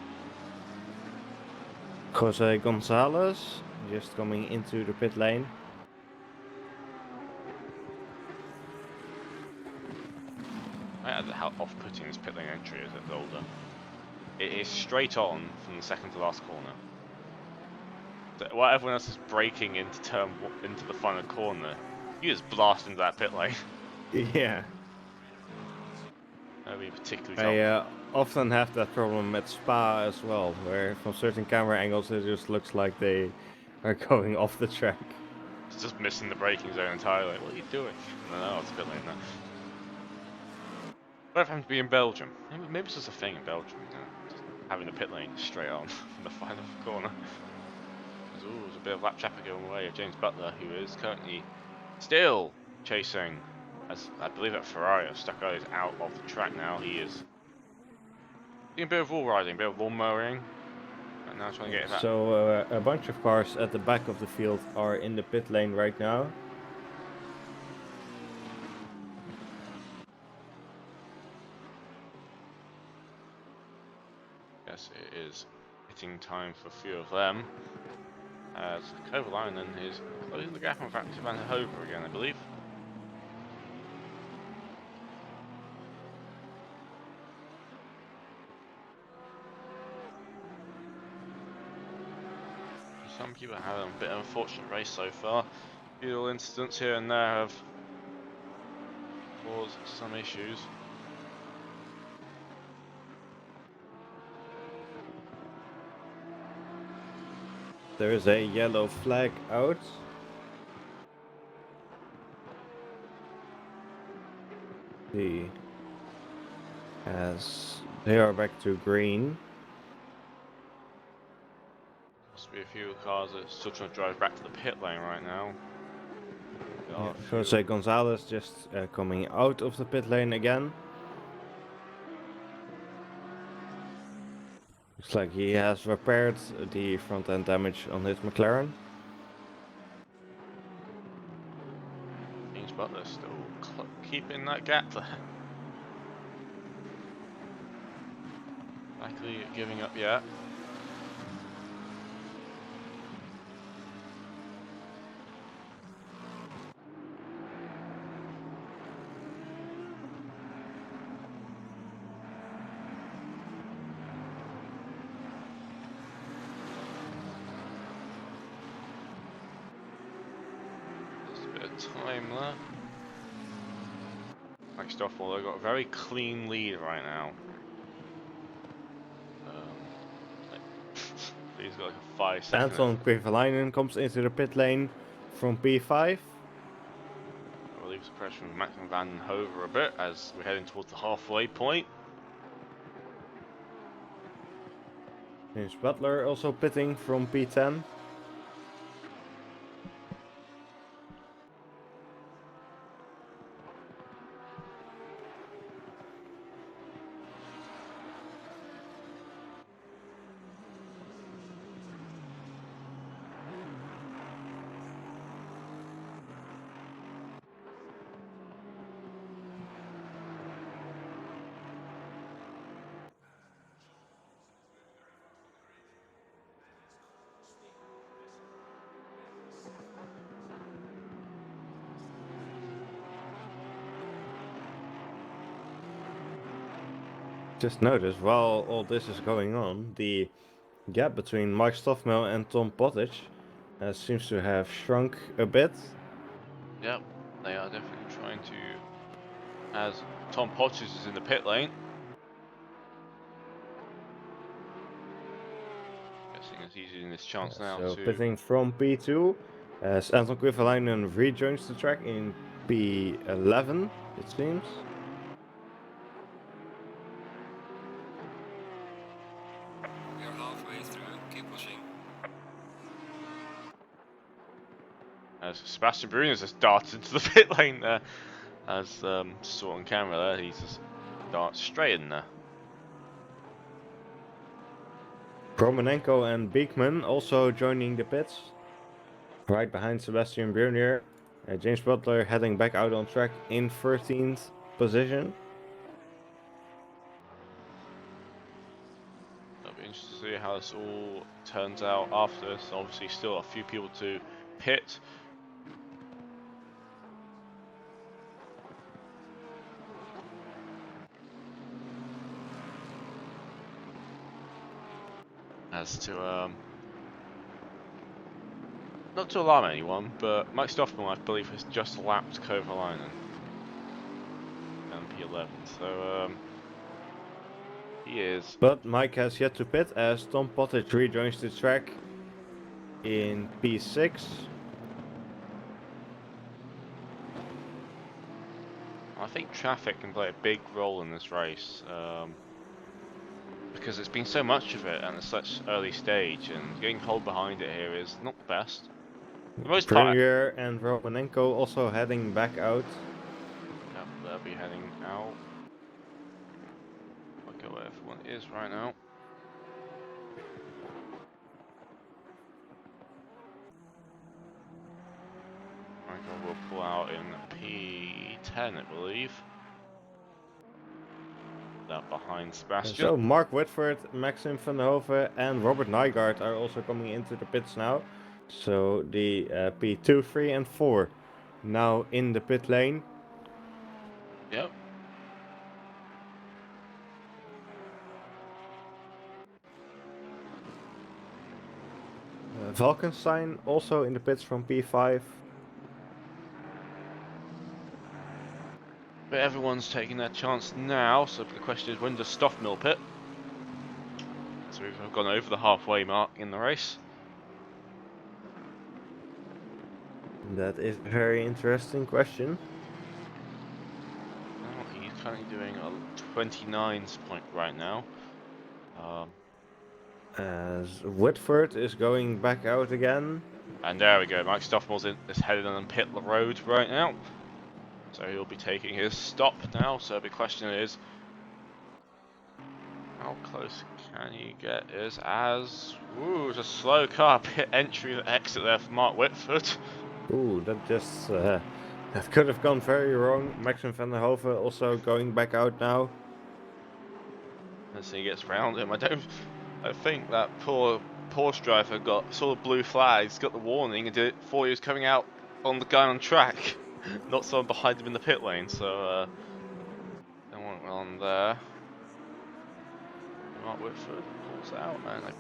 Jose Gonzalez just coming into the pit lane. I add how off-putting this pit lane entry is at Zolder. It is straight on from the second to last corner. So while everyone else is braking into the final corner, you just blast into that pit lane. Yeah. That'd be particularly I often have that problem at Spa as well, where from certain camera angles it just looks like they are going off the track. It's just missing the braking zone entirely. What are you doing? No, it's a bit like that. What if I'm to be in Belgium? Maybe it's just a thing in Belgium, you know, just having the pit lane straight on from the final corner. There's a bit of lap traffic going away of James Butler, who is currently still chasing, as I believe that Ferrari or Stucco is out of the track now. He is doing a bit of wall riding, a bit of lawn mowing, and now trying to get that. So a bunch of cars at the back of the field are in the pit lane right now. Yes, it is hitting time for a few of them. As Kovalainen is closing the gap on fact to Van Hover again, I believe. Some people have had a bit of an unfortunate race so far. A few little incidents here and there have caused some issues. There is a yellow flag out. As they are back to green. Must be a few cars that are still trying to drive back to the pit lane right now. Yeah, Jose Gonzalez just coming out of the pit lane again. Looks like he has repaired the front end damage on his McLaren. James Butler still keeping that gap there. Likely giving up yet. Time there. Mike Stoffel, they've got a very clean lead right now. He's got like a 5 second. Anton Kovalainen comes into the pit lane from P5. Relieves the pressure from Max Van Hover a bit as we're heading towards the halfway point. James Butler also pitting from P10. Just notice, while all this is going on, the gap between Mike Stoffmill and Tom Pottage seems to have shrunk a bit. Yep, they are definitely trying to, as Tom Pottage is in the pit lane. Guessing as he he's using this chance now So to. pitting from P2, as Anton Quiffelainen rejoins the track in P11, it seems. We are halfway through, keep pushing. As Sebastian Brunos has darted into the pit lane there, as saw on camera there, he just darts straight in there. Romanenko and Beekman also joining the pits, right behind Sebastian Brunier. James Butler heading back out on track in 13th position. I'll be interested to see how this all turns out after this. Obviously, still a few people to pit. As to not to alarm anyone, but Mike Stoffman, I believe, has just lapped Kovalainen down P11. So he is. But Mike has yet to pit as Tom Pottage rejoins the track in P6. I think traffic can play a big role in this race because it's been so much of it and it's such early stage, and getting hold behind it here is not the best. For the most part. Brunier and Romanenko also heading back out. Yep, they'll be heading out. I'll go where everyone is right now. Michael will pull out in P10, I believe. That behind Sebastian. So Mark Whitford, Maxim van der Hoven and Robert Nygaard are also coming into the pits now. So the P2, 3 and 4 now in the pit lane. Yep. Valkenstein also in the pits from P5. But everyone's taking their chance now, so the question is, when does Stoffmill pit? So we've gone over the halfway mark in the race. That is a very interesting question. Now he's currently doing a 29's point right now. As Whitford is going back out again. And there we go, Mike Stoffmill's is headed on pit road right now. So he'll be taking his stop now. So the question is, how close can he get? Is as it's a slow car pit entry and exit there for Mark Whitford. Ooh, that just that could have gone very wrong. Maxim van der Hoven also going back out now. As he gets round him, I think that poor Porsche driver saw the blue flags, got the warning, and did it before he was coming out on the guy on track, not someone behind him in the pit lane. So don't want well on there. Mark Whitford pulls out, and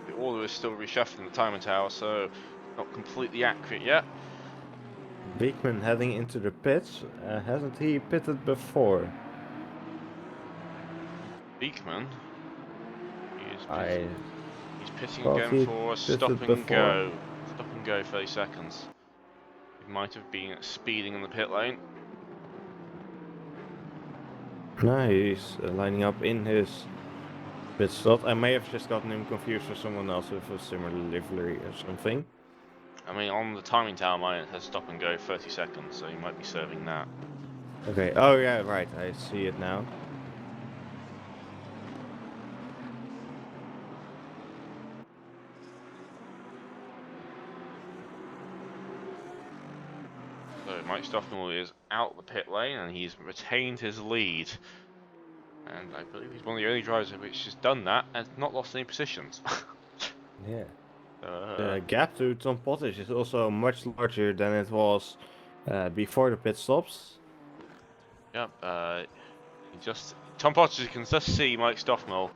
the order is still reshuffling the timing tower, so not completely accurate yet. Beekman heading into the pits. Hasn't he pitted before? Beekman. He's pitting thought again he for a pitted stop and before. go. Stop and go 30 seconds. He might have been speeding in the pit lane. No, he's lining up in his pit slot. I may have just gotten him confused with someone else with a similar livery or something. I mean, on the timing tower, mine it says stop and go 30 seconds, so he might be serving that. Okay, oh yeah, right, I see it now. So Mike Stoffmill is out the pit lane and he's retained his lead. And I believe he's one of the only drivers which has done that and not lost any positions. Yeah. The gap to Tom Pottage is also much larger than it was before the pit stops. Yep. Tom Pottage can just see Mike Stoffmill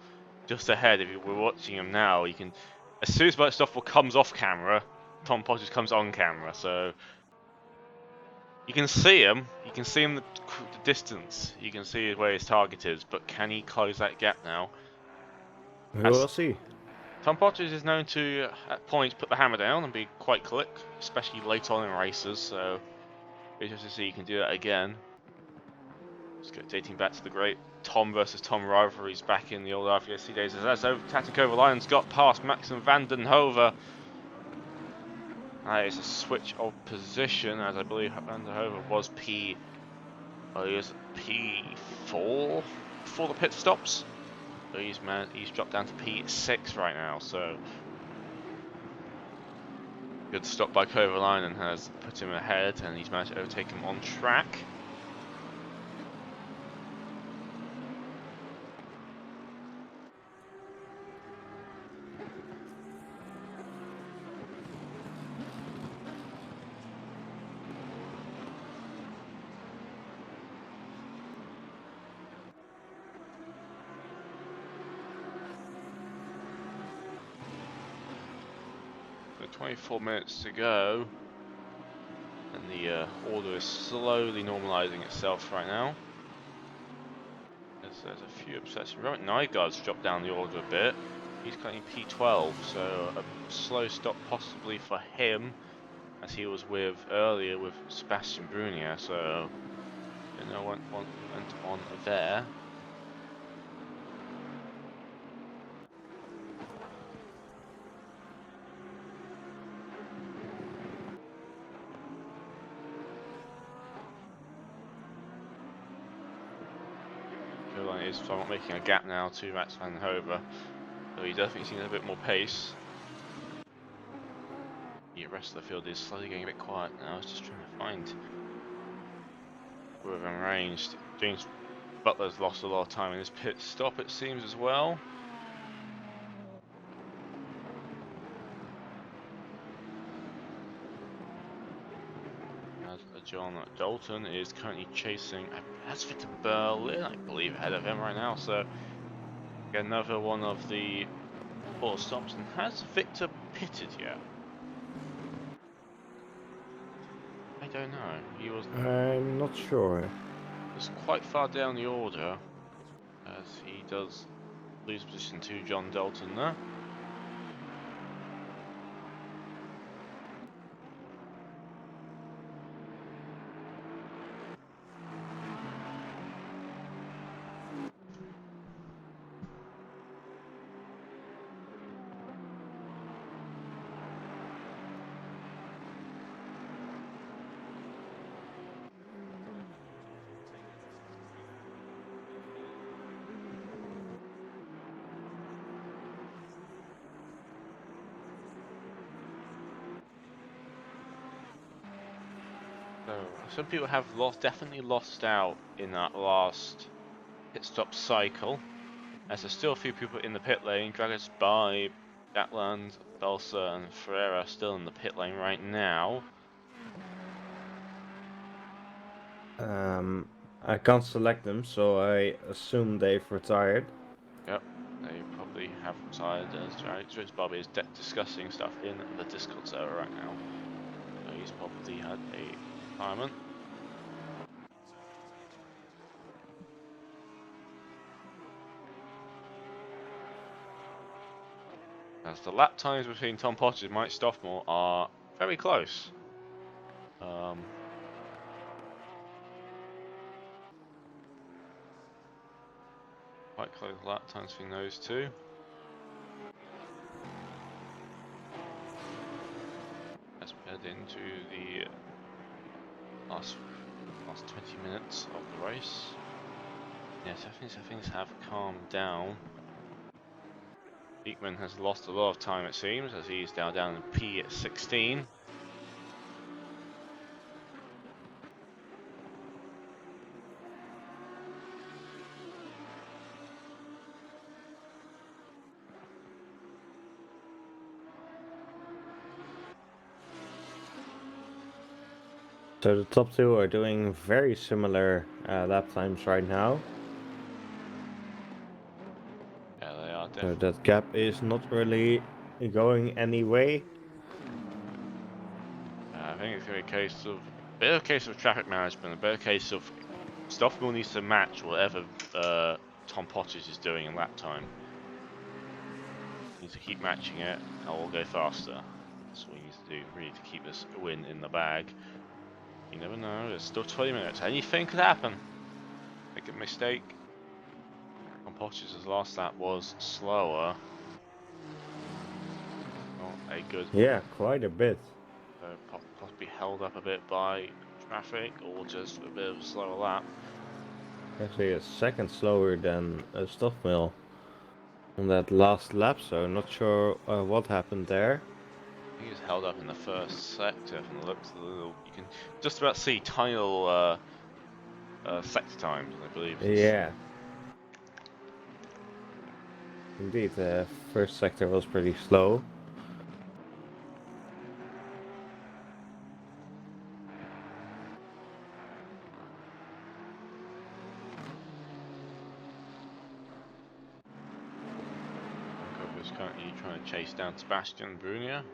just ahead. If we're watching him now, you can, as soon as Mike Stoffmill comes off camera, Tom Pottage comes on camera. So you can see him. You can see him the distance. You can see where his target is. But can he close that gap now? We will see. Tom Potters is known to, at points, put the hammer down and be quite quick, especially late on in races, so interesting to see you can do that again. Let's go dating back to the great Tom versus Tom rivalries back in the old RVSC days. As overtaking over Lions got past Maxim van den Hove. That is a switch of position, as I believe Van der Hove was he was P4 before the pit stops. So he's dropped down to P6 right now, so good stop by Kovalainen has put him ahead, and he's managed to overtake him on track. So 24 minutes to go, and the order is slowly normalising itself right now. There's a few upsets. Robert Nygaard's dropped down the order a bit. He's currently P12, so a slow stop possibly for him, as he was with earlier with Sebastian Brunier. So you know went on there. Is somewhat making a gap now to Max van Hove, so he definitely seems a bit more pace. The rest of the field is slowly getting a bit quiet now. I was just trying to find within range. James Butler's lost a lot of time in his pit stop, it seems, as well. John Dalton is currently chasing. That's Victor Berlin, I believe, ahead of him right now. So another one of the 4 stops. And has Victor pitted yet? I don't know. He was. I'm not sure. Was quite far down the order, as he does lose position to John Dalton there. So some people have definitely lost out in that last pit stop cycle, as there's still a few people in the pit lane. Dragus, Barbe, Gatland, Belsa, and Ferreira still in the pit lane right now. I can't select them, so I assume they've retired. Yep, they probably have retired, as Dragus Barbe is discussing stuff in the Discord server right now. So he's probably had a retirement. As the lap times between Tom Potters and Mike Stoffmore are very close. Quite close lap times between those two. Let's head into the last 20 minutes of the race. Yes, things have calmed down. Beekman has lost a lot of time, it seems, as he's now down in P16. So the top 2 are doing very similar lap times right now. Yeah, they are So definitely. that gap is not really going any way. I think it's going to be a better case of traffic management, a better case of Stoffmore needs to match whatever Tom Potters is doing in lap time. need to keep matching it, and we'll go faster. That's what we need to do, really, to keep this win in the bag. You never know, there's still 20 minutes. Anything could happen. Make a mistake. Poch's last lap was slower. Not a good. Yeah, quite a bit. Possibly held up a bit by traffic, or just a bit of a slower lap. Actually, a second slower than Stoffmill on that last lap, so not sure what happened there. He was held up in the first sector from the looks of the little. You can just about see tiny little sector times, I believe. Yeah. Indeed, the first sector was pretty slow. Was currently trying to chase down Sebastian Brunier.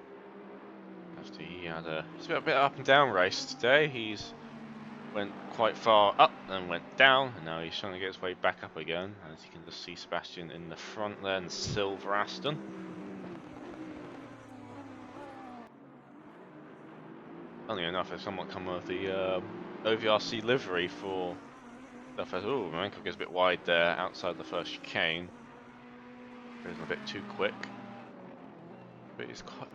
After he had it's been a bit up and down race today. He's went quite far up and went down, and now he's trying to get his way back up again. As you can just see Sebastian in the front there in silver Aston. Funnily enough, there's someone come with the OVRC livery for the first. Oh, Marenko gets a bit wide there outside the first chicane. Goes a bit too quick. But it's quite.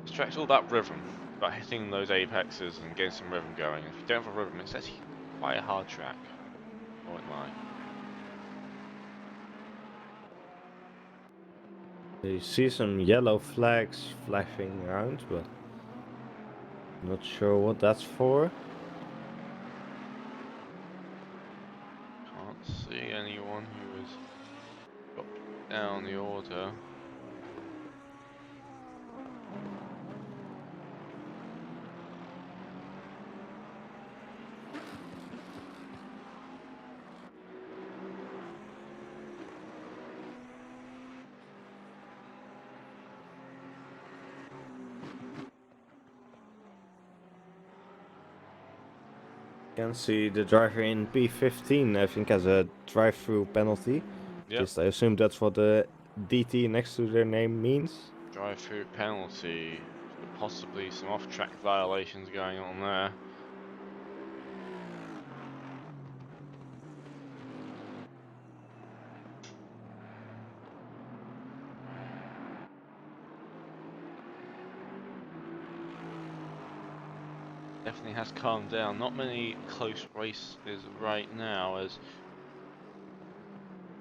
This track's all about rhythm, about hitting those apexes and getting some rhythm going. If you don't have a rhythm, it's actually quite a hard track. I won't lie. You see some yellow flags flashing around, but not sure what that's for. Can't see anyone who has got down the order. Can see the driver in P15, I think, has a drive-through penalty. Yep. Just I assume that's what the DT next to their name means. Drive-through penalty. Possibly some off-track violations going on there. Definitely has calmed down. Not many close races right now, as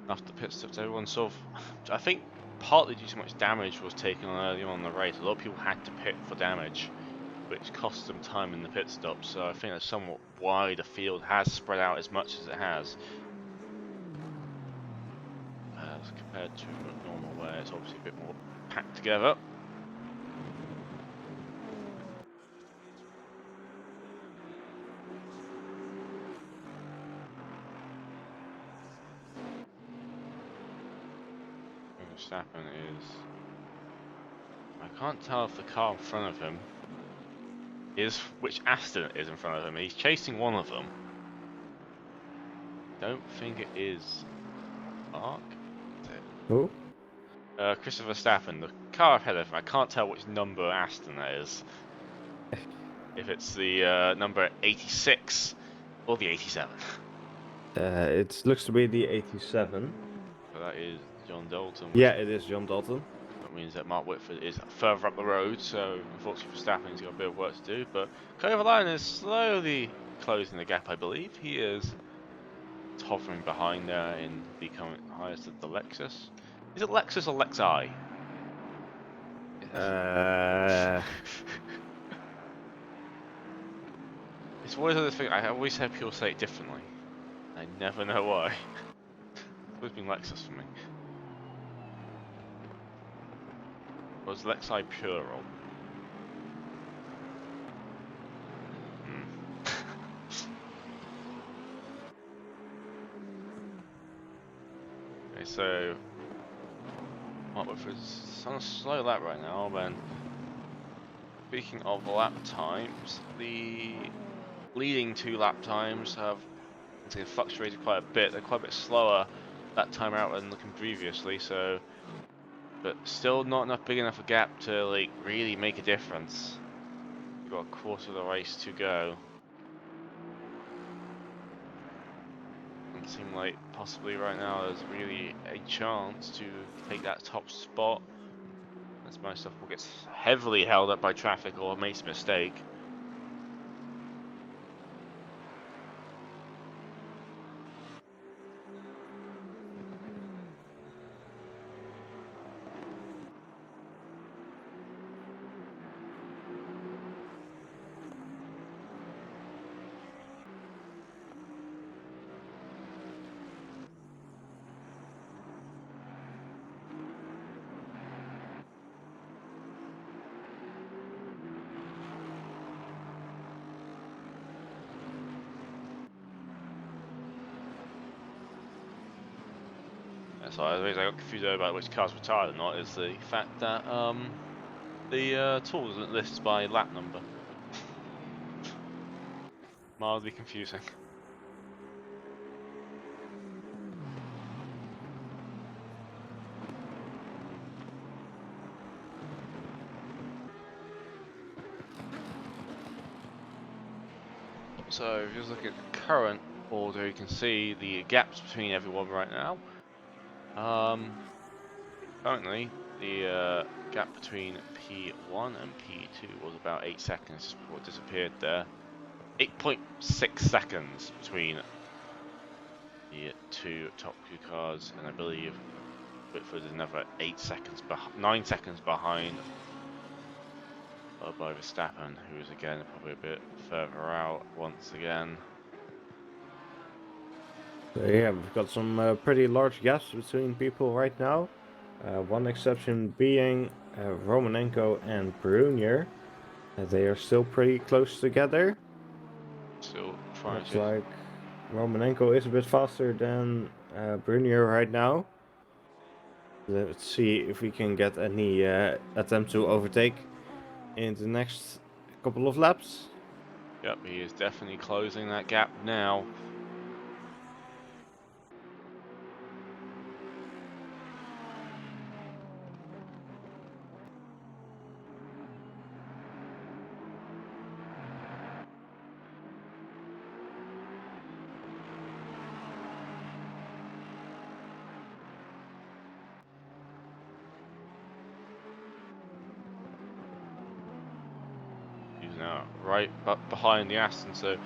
after pit stops, everyone sort of. I think partly due to much damage was taken on early on in the race. A lot of people had to pit for damage, which cost them time in the pit stop. So I think a somewhat wider field has spread out as much as it has, as compared to normal, where it's obviously a bit more packed together. Verstappen is. I can't tell if the car in front of him is which Aston is in front of him. He's chasing one of them. Don't think it is Mark. Is it? Who? Christopher Verstappen. The car ahead of him. I can't tell which number Aston that is. If it's the number 86 or the 87. It looks to be the 87. So that is John Dalton. Yeah, it is John Dalton. That means that Mark Whitford is further up the road, so unfortunately Verstappen's got a bit of work to do, but Kovalainen is slowly closing the gap, I believe. He is hovering behind there in becoming highest of the Lexus. Is it Lexus or Lexi? It's always this thing, I always have people say it differently. I never know why. It's always been Lexus for me. Was Lexi plural? Okay, so Mark Whitford's on a slow lap right now, then speaking of lap times, the leading two lap times have fluctuated quite a bit. They're quite a bit slower that time out than looking previously, so but still not enough big enough a gap to like really make a difference. We've got a quarter of the race to go. Doesn't seem like possibly right now there's really a chance to take that top spot. As most stuff will get heavily held up by traffic or makes a mistake. So the reason I got confused about which cars were tired or not is the fact that the tool doesn't list by lap number. Mildly confusing. So if you just look at the current order, you can see the gaps between everyone right now. Currently, the gap between P1 and P2 was about 8 seconds before it disappeared there. 8.6 seconds between the two top two cars, and I believe Whitford is another 9 seconds behind by Verstappen, who is again probably a bit further out once again. So yeah, we've got some pretty large gaps between people right now. One exception being Romanenko and Brunier. They are still pretty close together. Still trying Looks to. like Romanenko is a bit faster than Brunier right now. Let's see if we can get any attempt to overtake in the next couple of laps. Yep, he is definitely closing that gap now. He's now right behind the Aston, so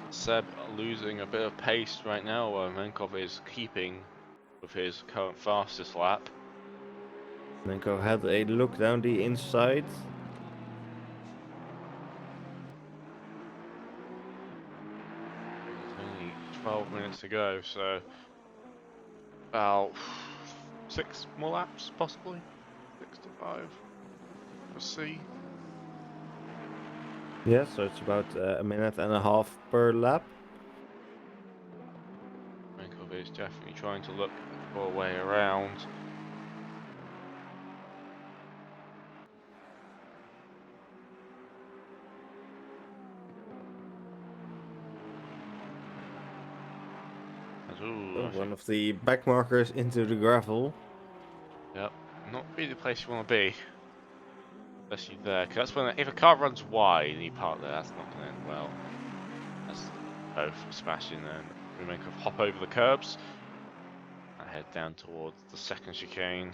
Seb losing a bit of pace right now, while Menkov is keeping with his current fastest lap. Menko had a look down the inside. It's only 12 minutes to go, so about 6 more laps, possibly 6 to 5. We'll see. Yeah, so it's about a minute and a half per lap. Menkov is definitely trying to look for a way around. Ooh, One of the back markers into the gravel. Yep, not really the place you want to be, especially there, because that's when if a car runs wide and you park there, that's not going to end well. That's both smashing and we make a hop over the curbs and head down towards the second chicane.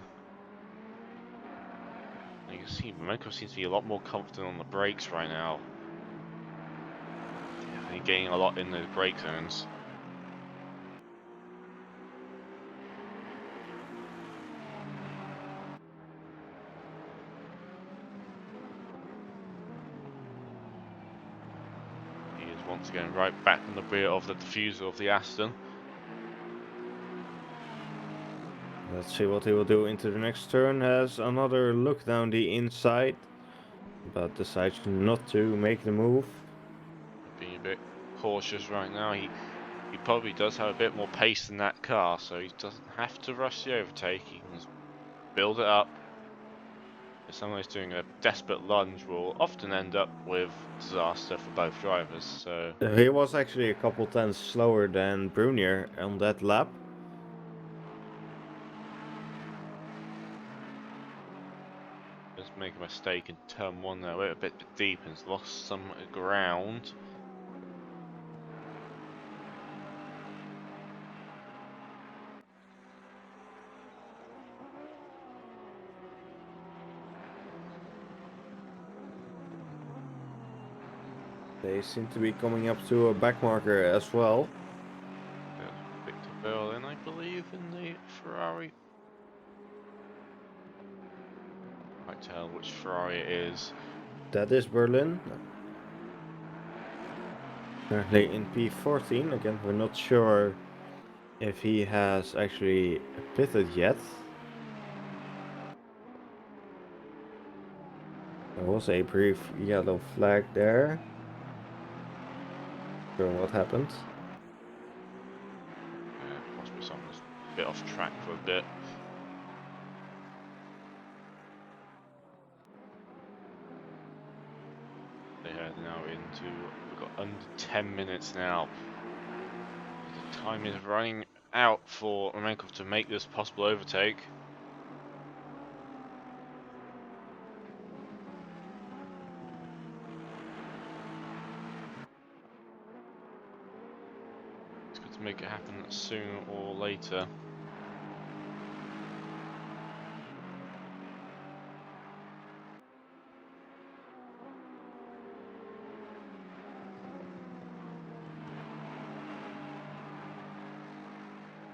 And you can see Momenko seems to be a lot more confident on the brakes right now. Definitely getting a lot in those brake zones. He is once again right back in the rear of the diffuser of the Aston. Let's see what he will do into the next turn. Has another look down the inside, but decides not to make the move. Being a bit cautious right now. He probably does have a bit more pace than that car, so he doesn't have to rush the overtake. He can just build it up. If someone is doing a desperate lunge, will often end up with disaster for both drivers. So He was actually a couple tenths slower than Brunier on that lap. mistake in turn 1 there. Went a bit deep and lost some ground. They seem to be coming up to a back marker as well. Victor Berlin, I believe, in the Ferrari. Can't tell which Ferrari it is. That is Berlin. Currently in P14. Again, we're not sure if he has actually pitted yet. There was a brief yellow flag there. Not sure what happened. Yeah, possibly something's a bit off track for a bit. They head now into, we've got under 10 minutes now. The time is running out for Romankov to make this possible overtake. It's good to make it happen sooner or later.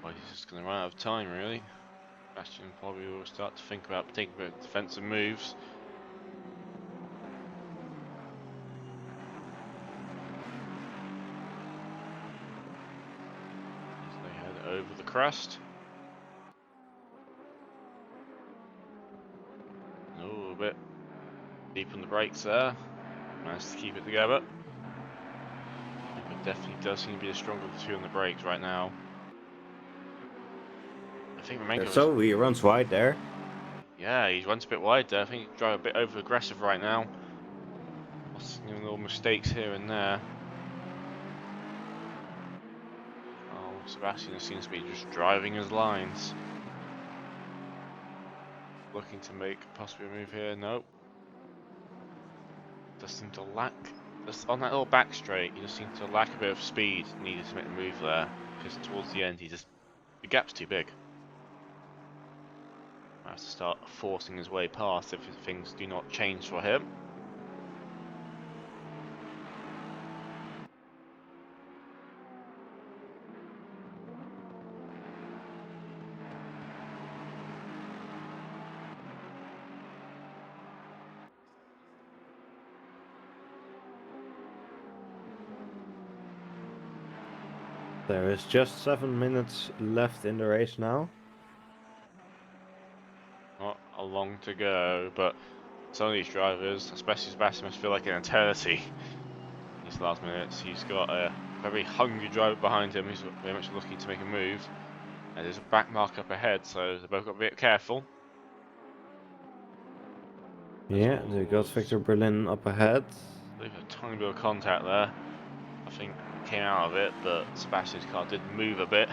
Well, he's just going to run out of time, really. Bastian probably will start to think about taking a bit of defensive moves. As they head over the crest. Oh, a bit deep on the brakes there. Managed to keep it together. But definitely does seem to be the stronger of the two on the brakes right now. I think Romankov So he runs wide there. Yeah, he runs a bit wide there. I think he's driving a bit over aggressive right now. Lots of little mistakes here and there. Oh, Sebastian seems to be just driving his lines. Looking to make possibly a move here. Nope. Just seem to lack. Just on that little back straight, he just seems to lack a bit of speed needed to make the move there. Because towards the end, the gap's too big. Might have to start forcing his way past if things do not change for him. There is just 7 minutes left in the race now. Not a long to go, but some of these drivers, especially Sebastian, must feel like an eternity. These last minutes, he's got a very hungry driver behind him who's very much looking to make a move. And there's a back mark up ahead, so they've both got to be a bit careful. Yeah, they got Victor Berlin up ahead. There's a tiny bit of contact there. I think came out of it, but Sebastian's car did move a bit.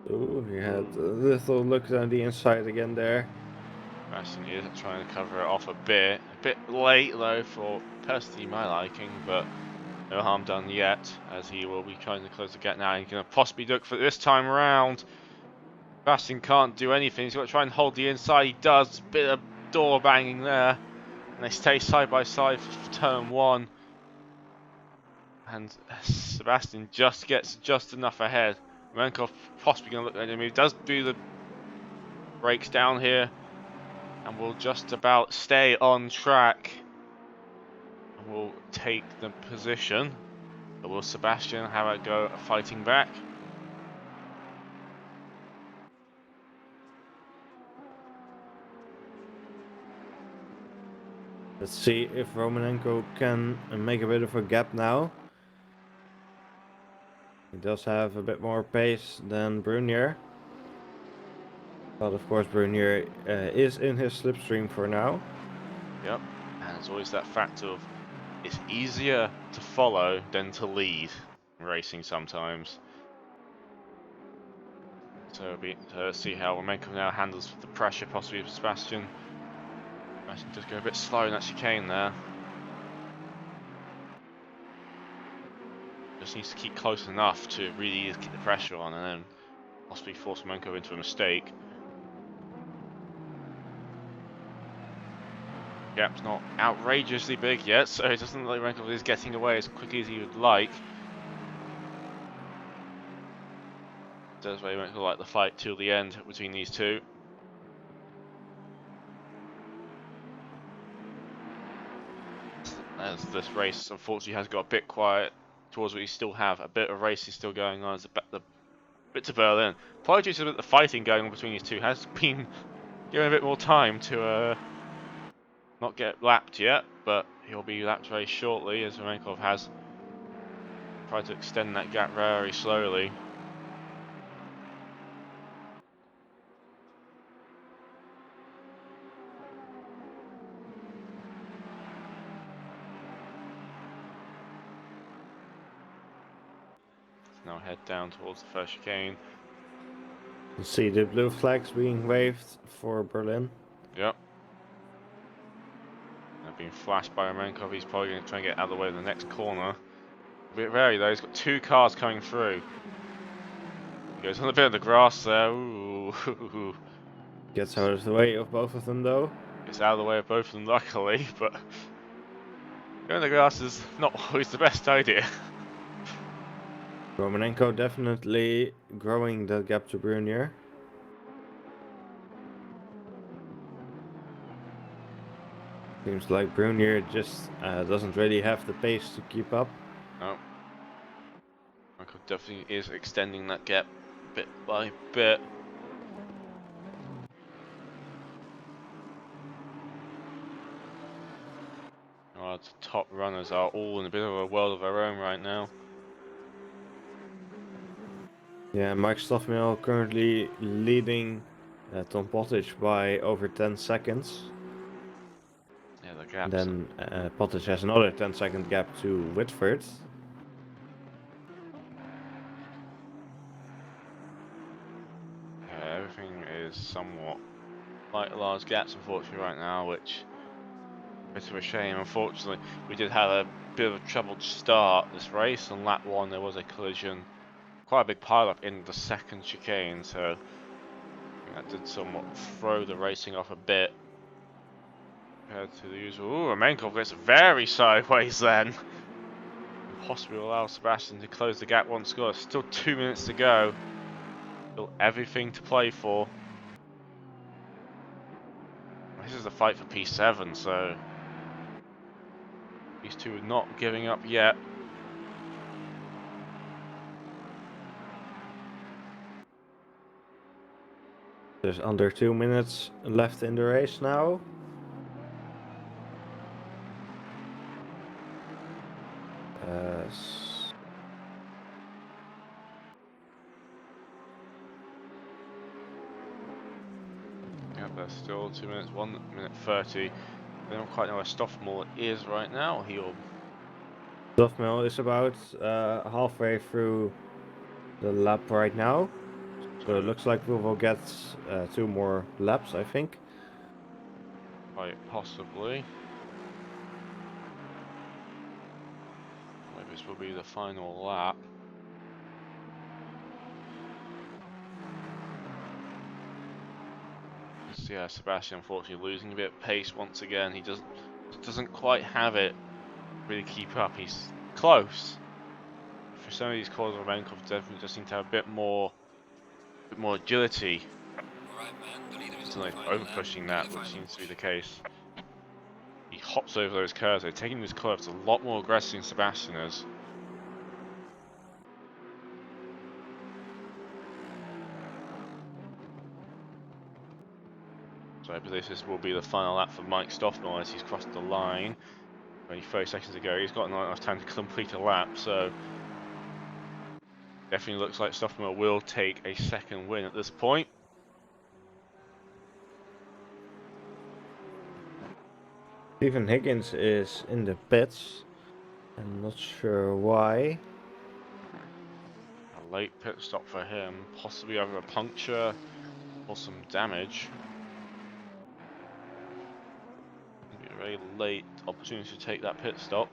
Oh, he had a little look down the inside again there. Sebastian is trying to cover it off a bit late though for personally my liking, but no harm done yet, as he will be trying to close the gap now. He's going to possibly look for it this time around. Sebastian can't do anything. He's got to try and hold the inside. He does. Bit of door banging there. And they stay side by side for turn 1. And Sebastian just gets just enough ahead. Romankov possibly going to look at him. He does do the brakes down here. And will just about stay on track. And will take the position. But will Sebastian have a go at fighting back? Let's see if Romanenko can make a bit of a gap now. He does have a bit more pace than Brunier. But of course Brunier is in his slipstream for now. Yep, and there's always that fact of it's easier to follow than to lead in racing sometimes. So let's see how Romenko now handles the pressure possibly of Sebastian. Sebastian does go a bit slow in that chicane there. Just needs to keep close enough to really keep the pressure on and then possibly force Romenko into a mistake. Gap's not outrageously big yet, so it doesn't look like Romenko is getting away as quickly as he would like. Does very much like the fight till the end between these two. As this race unfortunately has got a bit quiet towards what you still have a bit of racing still going on as the bit to Berlin. Apologies that the fighting going on between these two has been given a bit more time to not get lapped yet, but he'll be lapped very shortly as Romenkov has tried to extend that gap very slowly. Now head down towards the first chicane. You see the blue flags being waved for Berlin. Yep. They've been flashed by Romenkov. He's probably going to try and get out of the way of the next corner. A bit wary though, he's got two cars coming through. He goes on a bit of the grass there. Ooh. Gets out of the way of both of them though. Gets out of the way of both of them luckily, but going on the grass is not always the best idea. Romanenko definitely growing the gap to Brunier. Seems like Brunier just doesn't really have the pace to keep up. No. Michael definitely is extending that gap bit by bit. Oh, the top runners are all in a bit of a world of their own right now. Yeah, Mike Stoffmill currently leading Tom Pottage by over 10 seconds. Yeah, the gaps. Then Pottage has another 10-second gap to Whitford. Yeah, everything is somewhat quite large gaps unfortunately right now, which is a bit of a shame. Unfortunately, we did have a bit of a troubled start this race. On lap 1 there was a collision, quite a big pile-up in the second chicane, so I think that did somewhat throw the racing off a bit compared to the usual. Ooh, Romenkov gets very sideways then. Possibly allow Sebastian to close the gap once more. Still 2 minutes to go. Still everything to play for. This is a fight for P7, so these two are not giving up yet. There's under 2 minutes left in the race now. Yep, there's still 2 minutes, 1 minute 30. I don't quite know where Stoffmore is right now. He'll. Stoffmill is about halfway through the lap right now. So it looks like we will get 2 more laps, I think. Quite possibly. Maybe this will be the final lap. Yeah, Sebastian unfortunately losing a bit of pace once again. He doesn't quite have it really keep up. He's close. For some of these corners, Romenkov definitely just seem to have a bit more agility. Alright, man, the leader is It's on like the final over lap. pushing Any that, which final seems to be push? the case. He hops over those curves. They're taking these curves a lot more aggressive than Sebastian is. So I believe this will be the final lap for Mike Stoffmore as he's crossed the line. Only 30 seconds to go. He's got not enough time to complete a lap, so definitely looks like Stoffmore will take a second win at this point. Stephen Higgins is in the pits. I'm not sure why. late pit stop for him, possibly over a puncture or some damage. It'll be a very late opportunity to take that pit stop.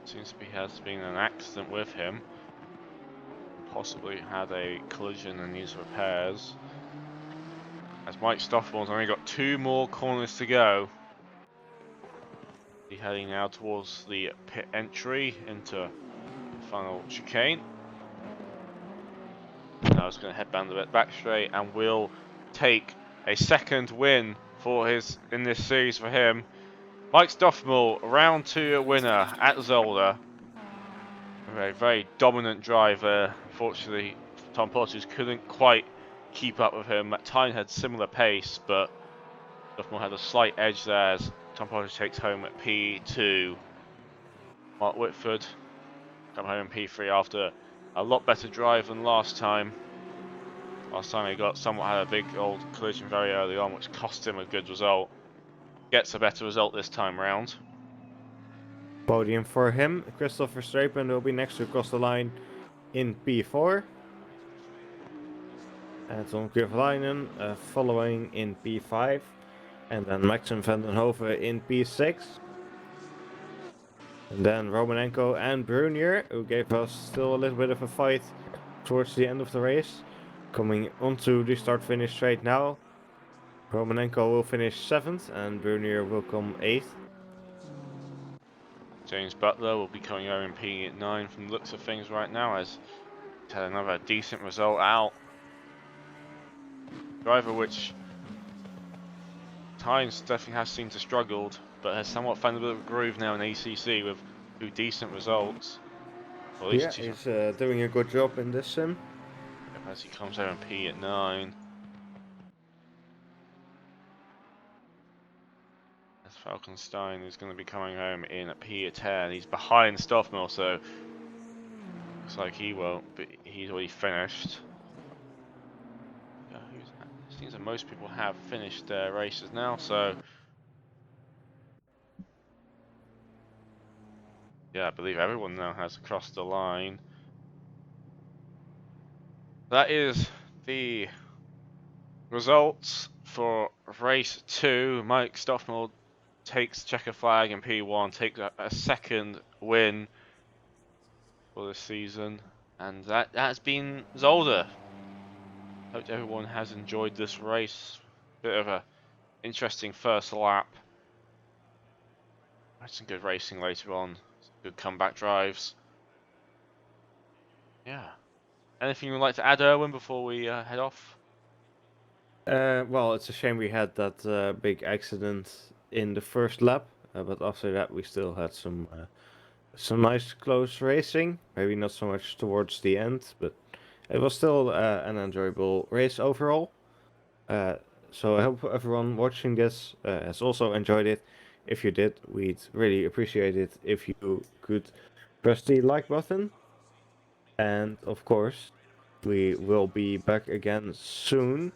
Seems to be has been an accident with him. Possibly had a collision and needs repairs. As Mike Stoffmill's only got 2 more corners to go. He's heading now towards the pit entry into the final chicane. Now he's going to headband a bit back straight and will take a second win for in this series for him. Mike Stoffmill, round 2 winner at Zolder. A very dominant driver. Unfortunately, Tom Porteous couldn't quite keep up with him. Tyne had similar pace, but Stoffmill had a slight edge there as Tom Porteous takes home at P2. Mark Whitford come home in P3 after a lot better drive than last time. Last time he had a big old collision very early on, which cost him a good result. Gets a better result this time round. Podium for him. Christopher Strapen will be next to cross the line in P4. Anton Kovalainen following in P5. And then Maxim van den Hoven in P6. And then Romanenko and Brunier, who gave us still a little bit of a fight towards the end of the race. Coming onto the start-finish straight now. Romanenko will finish 7th and Brunier will come 8th. James Butler will be coming over in P9 from the looks of things right now, as he's had another decent result out. Driver which times definitely has seemed to struggled, but has somewhat found a bit of a groove now in ACC with 2 decent results. Or at least yeah, he's doing a good job in this sim. As he comes over in P9. As Falkenstein is going to be coming home in P10. He's behind Stoffmill, so looks like he won't, but he's already finished. It seems that most people have finished their races now, so yeah, I believe everyone now has crossed the line. That is the results for race 2. Mike Stoffmill takes checker flag in P1, takes a second win for this season, and that has been Zolder. Hope everyone has enjoyed this race. Bit of a interesting first lap. Had some good racing later on. Some good comeback drives. Yeah. Anything you'd like to add, Erwin, before we head off? Well, it's a shame we had that big accident in the first lap, but after that we still had some nice close racing. Maybe not so much towards the end, but it was still an enjoyable race overall. So I hope everyone watching this has also enjoyed it. If you did, we'd really appreciate it if you could press the like button. And of course, we will be back again soon.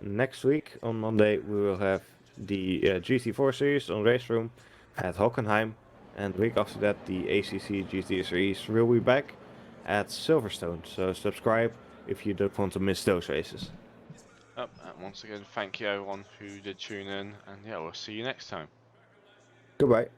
Next week on Monday we will have the GT4 series on Race Room at Hockenheim, and the week after that the ACC GT Series will be back at Silverstone. So subscribe if you don't want to miss those races. And once again, thank you everyone who did tune in, and yeah, we'll see you next time. Goodbye.